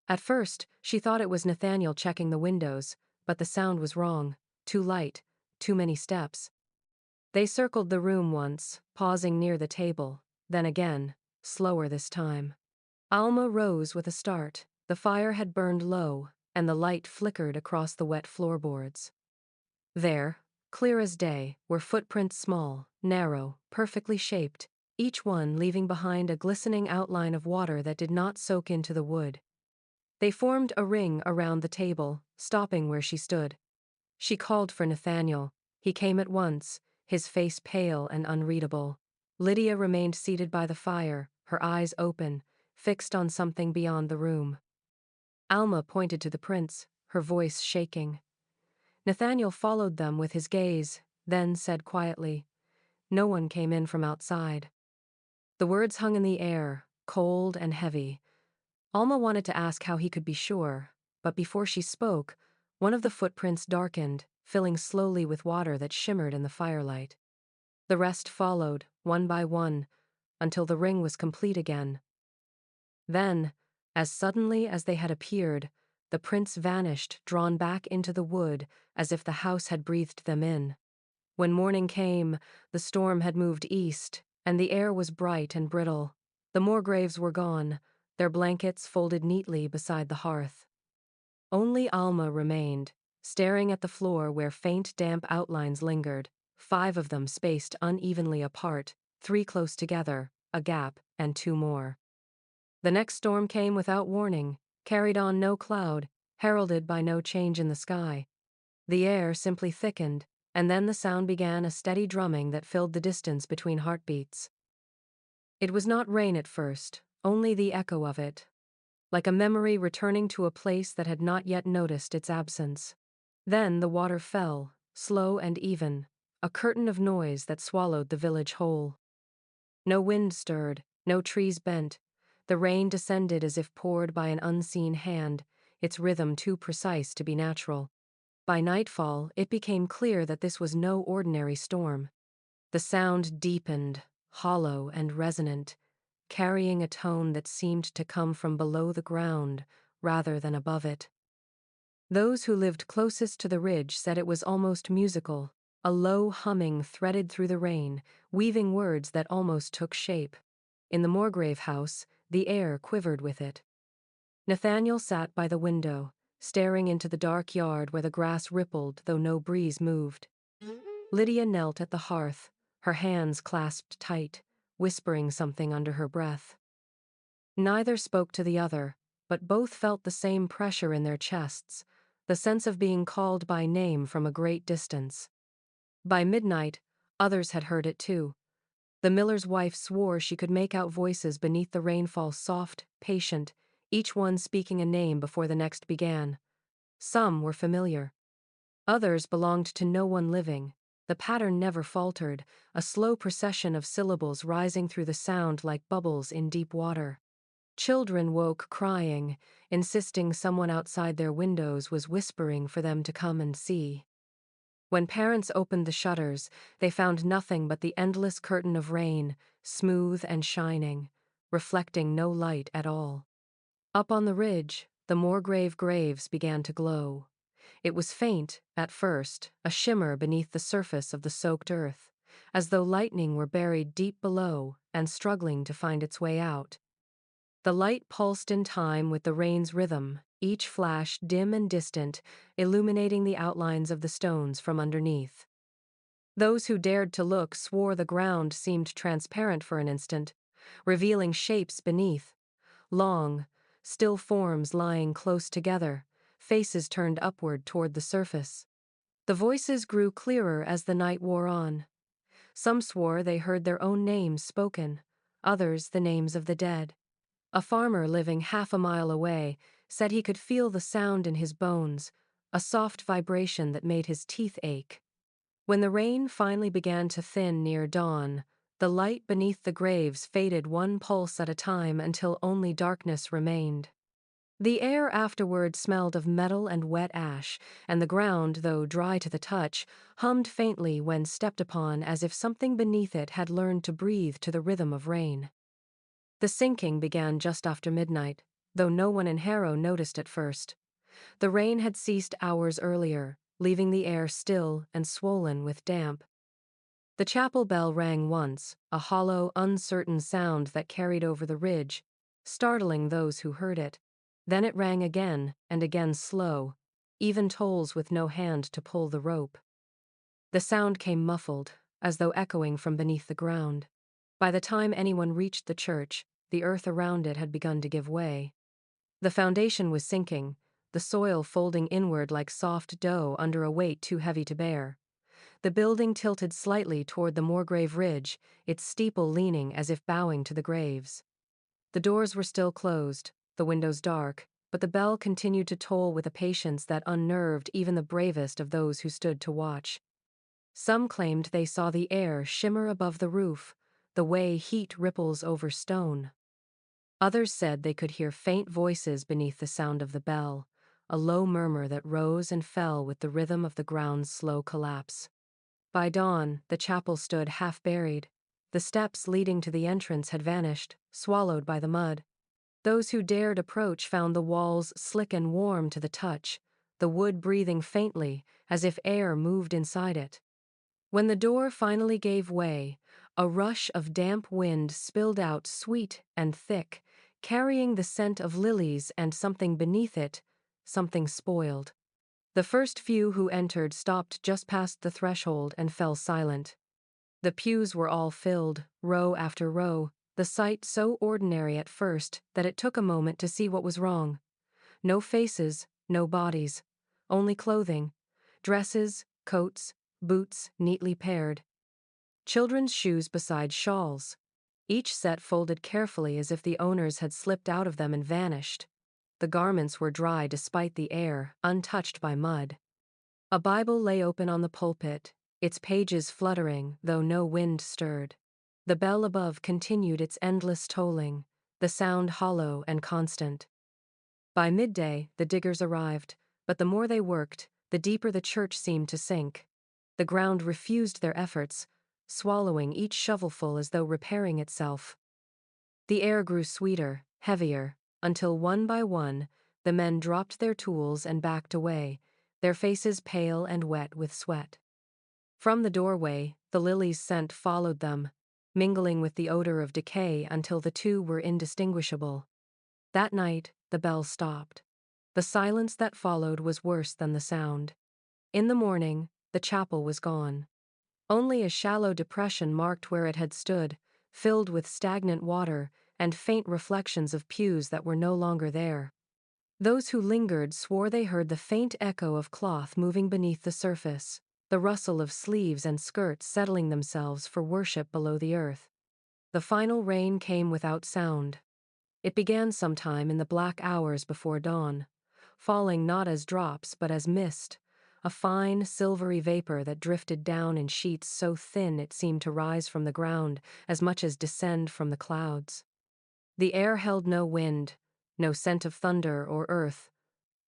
At first, she thought it was Nathaniel checking the windows, but the sound was wrong, too light, too many steps. They circled the room once, pausing near the table, then again, slower this time. Alma rose with a start. The fire had burned low, and the light flickered across the wet floorboards. There, clear as day, were footprints small, narrow, perfectly shaped, each one leaving behind a glistening outline of water that did not soak into the wood. They formed a ring around the table, stopping where she stood. She called for Nathaniel. He came at once, his face pale and unreadable. Lydia remained seated by the fire, her eyes open, fixed on something beyond the room. Alma pointed to the prints, her voice shaking. Nathaniel followed them with his gaze, then said quietly, "No one came in from outside." The words hung in the air, cold and heavy. Alma wanted to ask how he could be sure, but before she spoke, one of the footprints darkened, filling slowly with water that shimmered in the firelight. The rest followed, one by one, until the ring was complete again. Then, as suddenly as they had appeared, the prints vanished, drawn back into the wood, as if the house had breathed them in. When morning came, the storm had moved east, and the air was bright and brittle. The Morgraves were gone, their blankets folded neatly beside the hearth. Only Alma remained, staring at the floor where faint damp outlines lingered, 5 of them spaced unevenly apart, 3 close together, a gap, and 2 more. The next storm came without warning, carried on no cloud, heralded by no change in the sky. The air simply thickened, and then the sound began, a steady drumming that filled the distance between heartbeats. It was not rain at first, only the echo of it, like a memory returning to a place that had not yet noticed its absence. Then the water fell, slow and even, a curtain of noise that swallowed the village whole. No wind stirred, no trees bent. The rain descended as if poured by an unseen hand, its rhythm too precise to be natural. By nightfall, it became clear that this was no ordinary storm. The sound deepened, hollow and resonant, carrying a tone that seemed to come from below the ground rather than above it. Those who lived closest to the ridge said it was almost musical, a low humming threaded through the rain, weaving words that almost took shape. In the Morgrave house, the air quivered with it. Nathaniel sat by the window, staring into the dark yard where the grass rippled though no breeze moved. Lydia knelt at the hearth, her hands clasped tight, whispering something under her breath. Neither spoke to the other, but both felt the same pressure in their chests, the sense of being called by name from a great distance. By midnight, others had heard it too. The miller's wife swore she could make out voices beneath the rainfall, soft, patient, each one speaking a name before the next began. Some were familiar. Others belonged to no one living. The pattern never faltered, a slow procession of syllables rising through the sound like bubbles in deep water. Children woke crying, insisting someone outside their windows was whispering for them to come and see. When parents opened the shutters, they found nothing but the endless curtain of rain, smooth and shining, reflecting no light at all. Up on the ridge, the Morgrave graves began to glow. It was faint, at first, a shimmer beneath the surface of the soaked earth, as though lightning were buried deep below and struggling to find its way out. The light pulsed in time with the rain's rhythm, each flash dim and distant, illuminating the outlines of the stones from underneath. Those who dared to look swore the ground seemed transparent for an instant, revealing shapes beneath. Long, still forms lying close together, faces turned upward toward the surface. The voices grew clearer as the night wore on. Some swore they heard their own names spoken, others the names of the dead. A farmer living half a mile away said he could feel the sound in his bones, a soft vibration that made his teeth ache. When the rain finally began to thin near dawn, the light beneath the graves faded one pulse at a time until only darkness remained. The air afterward smelled of metal and wet ash, and the ground, though dry to the touch, hummed faintly when stepped upon as if something beneath it had learned to breathe to the rhythm of rain. The sinking began just after midnight, though no one in Harrow noticed at first. The rain had ceased hours earlier, leaving the air still and swollen with damp. The chapel bell rang once, a hollow, uncertain sound that carried over the ridge, startling those who heard it. Then it rang again, and again slow, even tolls with no hand to pull the rope. The sound came muffled, as though echoing from beneath the ground. By the time anyone reached the church, the earth around it had begun to give way. The foundation was sinking, the soil folding inward like soft dough under a weight too heavy to bear. The building tilted slightly toward the Morgrave ridge, its steeple leaning as if bowing to the graves. The doors were still closed, the windows dark, but the bell continued to toll with a patience that unnerved even the bravest of those who stood to watch. Some claimed they saw the air shimmer above the roof, the way heat ripples over stone. Others said they could hear faint voices beneath the sound of the bell, a low murmur that rose and fell with the rhythm of the ground's slow collapse. By dawn, the chapel stood half buried. The steps leading to the entrance had vanished, swallowed by the mud. Those who dared approach found the walls slick and warm to the touch, the wood breathing faintly, as if air moved inside it. When the door finally gave way, a rush of damp wind spilled out sweet and thick, carrying the scent of lilies and something beneath it, something spoiled. The first few who entered stopped just past the threshold and fell silent. The pews were all filled, row after row, the sight so ordinary at first that it took a moment to see what was wrong. No faces, no bodies, only clothing, dresses, coats, boots neatly paired. Children's shoes beside shawls, each set folded carefully as if the owners had slipped out of them and vanished. The garments were dry despite the air, untouched by mud. A Bible lay open on the pulpit, its pages fluttering, though no wind stirred. The bell above continued its endless tolling, the sound hollow and constant. By midday, the diggers arrived, but the more they worked, the deeper the church seemed to sink. The ground refused their efforts, swallowing each shovelful as though repairing itself. The air grew sweeter, heavier, until one by one, the men dropped their tools and backed away, their faces pale and wet with sweat. From the doorway, the lilies' scent followed them, mingling with the odor of decay until the two were indistinguishable. That night, the bell stopped. The silence that followed was worse than the sound. In the morning, the chapel was gone. Only a shallow depression marked where it had stood, filled with stagnant water and faint reflections of pews that were no longer there. Those who lingered swore they heard the faint echo of cloth moving beneath the surface, the rustle of sleeves and skirts settling themselves for worship below the earth. The final rain came without sound. It began sometime in the black hours before dawn, falling not as drops but as mist, a fine, silvery vapor that drifted down in sheets so thin it seemed to rise from the ground as much as descend from the clouds. The air held no wind, no scent of thunder or earth,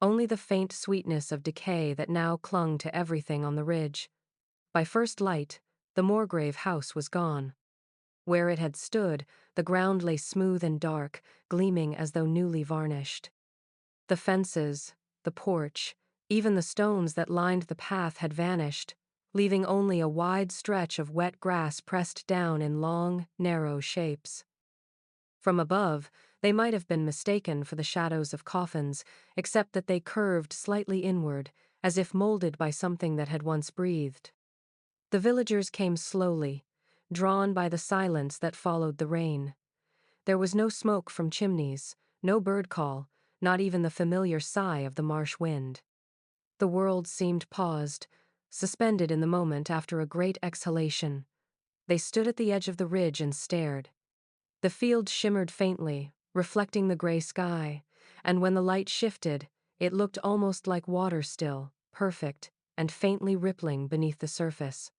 only the faint sweetness of decay that now clung to everything on the ridge. By first light, the Morgrave house was gone. Where it had stood, the ground lay smooth and dark, gleaming as though newly varnished. The fences, the porch, even the stones that lined the path had vanished, leaving only a wide stretch of wet grass pressed down in long, narrow shapes. From above, they might have been mistaken for the shadows of coffins, except that they curved slightly inward, as if molded by something that had once breathed. The villagers came slowly, drawn by the silence that followed the rain. There was no smoke from chimneys, no bird call, not even the familiar sigh of the marsh wind. The world seemed paused, suspended in the moment after a great exhalation. They stood at the edge of the ridge and stared. The field shimmered faintly, reflecting the gray sky, and when the light shifted, it looked almost like water still, perfect, and faintly rippling beneath the surface.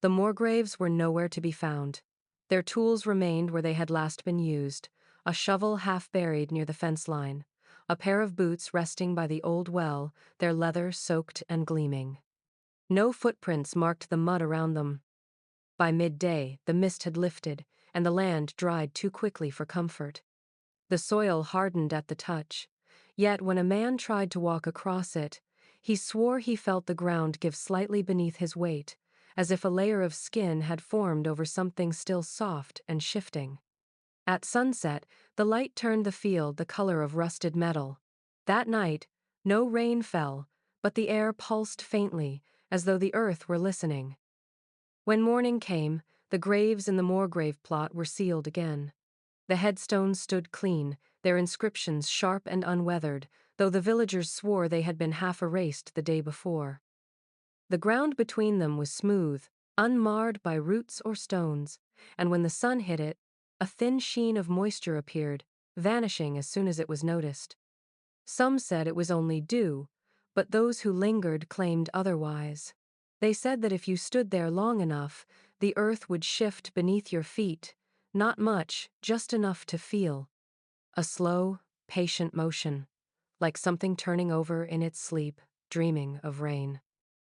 The Morgraves were nowhere to be found. Their tools remained where they had last been used, a shovel half buried near the fence line, a pair of boots resting by the old well, their leather soaked and gleaming. No footprints marked the mud around them. By midday, the mist had lifted, and the land dried too quickly for comfort. The soil hardened at the touch, yet when a man tried to walk across it, he swore he felt the ground give slightly beneath his weight, as if a layer of skin had formed over something still soft and shifting. At sunset, the light turned the field the color of rusted metal. That night, no rain fell, but the air pulsed faintly, as though the earth were listening. When morning came, the graves in the Morgrave plot were sealed again. The headstones stood clean, their inscriptions sharp and unweathered, though the villagers swore they had been half erased the day before. The ground between them was smooth, unmarred by roots or stones, and when the sun hit it, a thin sheen of moisture appeared, vanishing as soon as it was noticed. Some said it was only dew, but those who lingered claimed otherwise. They said that if you stood there long enough, the earth would shift beneath your feet, not much, just enough to feel. A slow, patient motion, like something turning over in its sleep, dreaming of rain.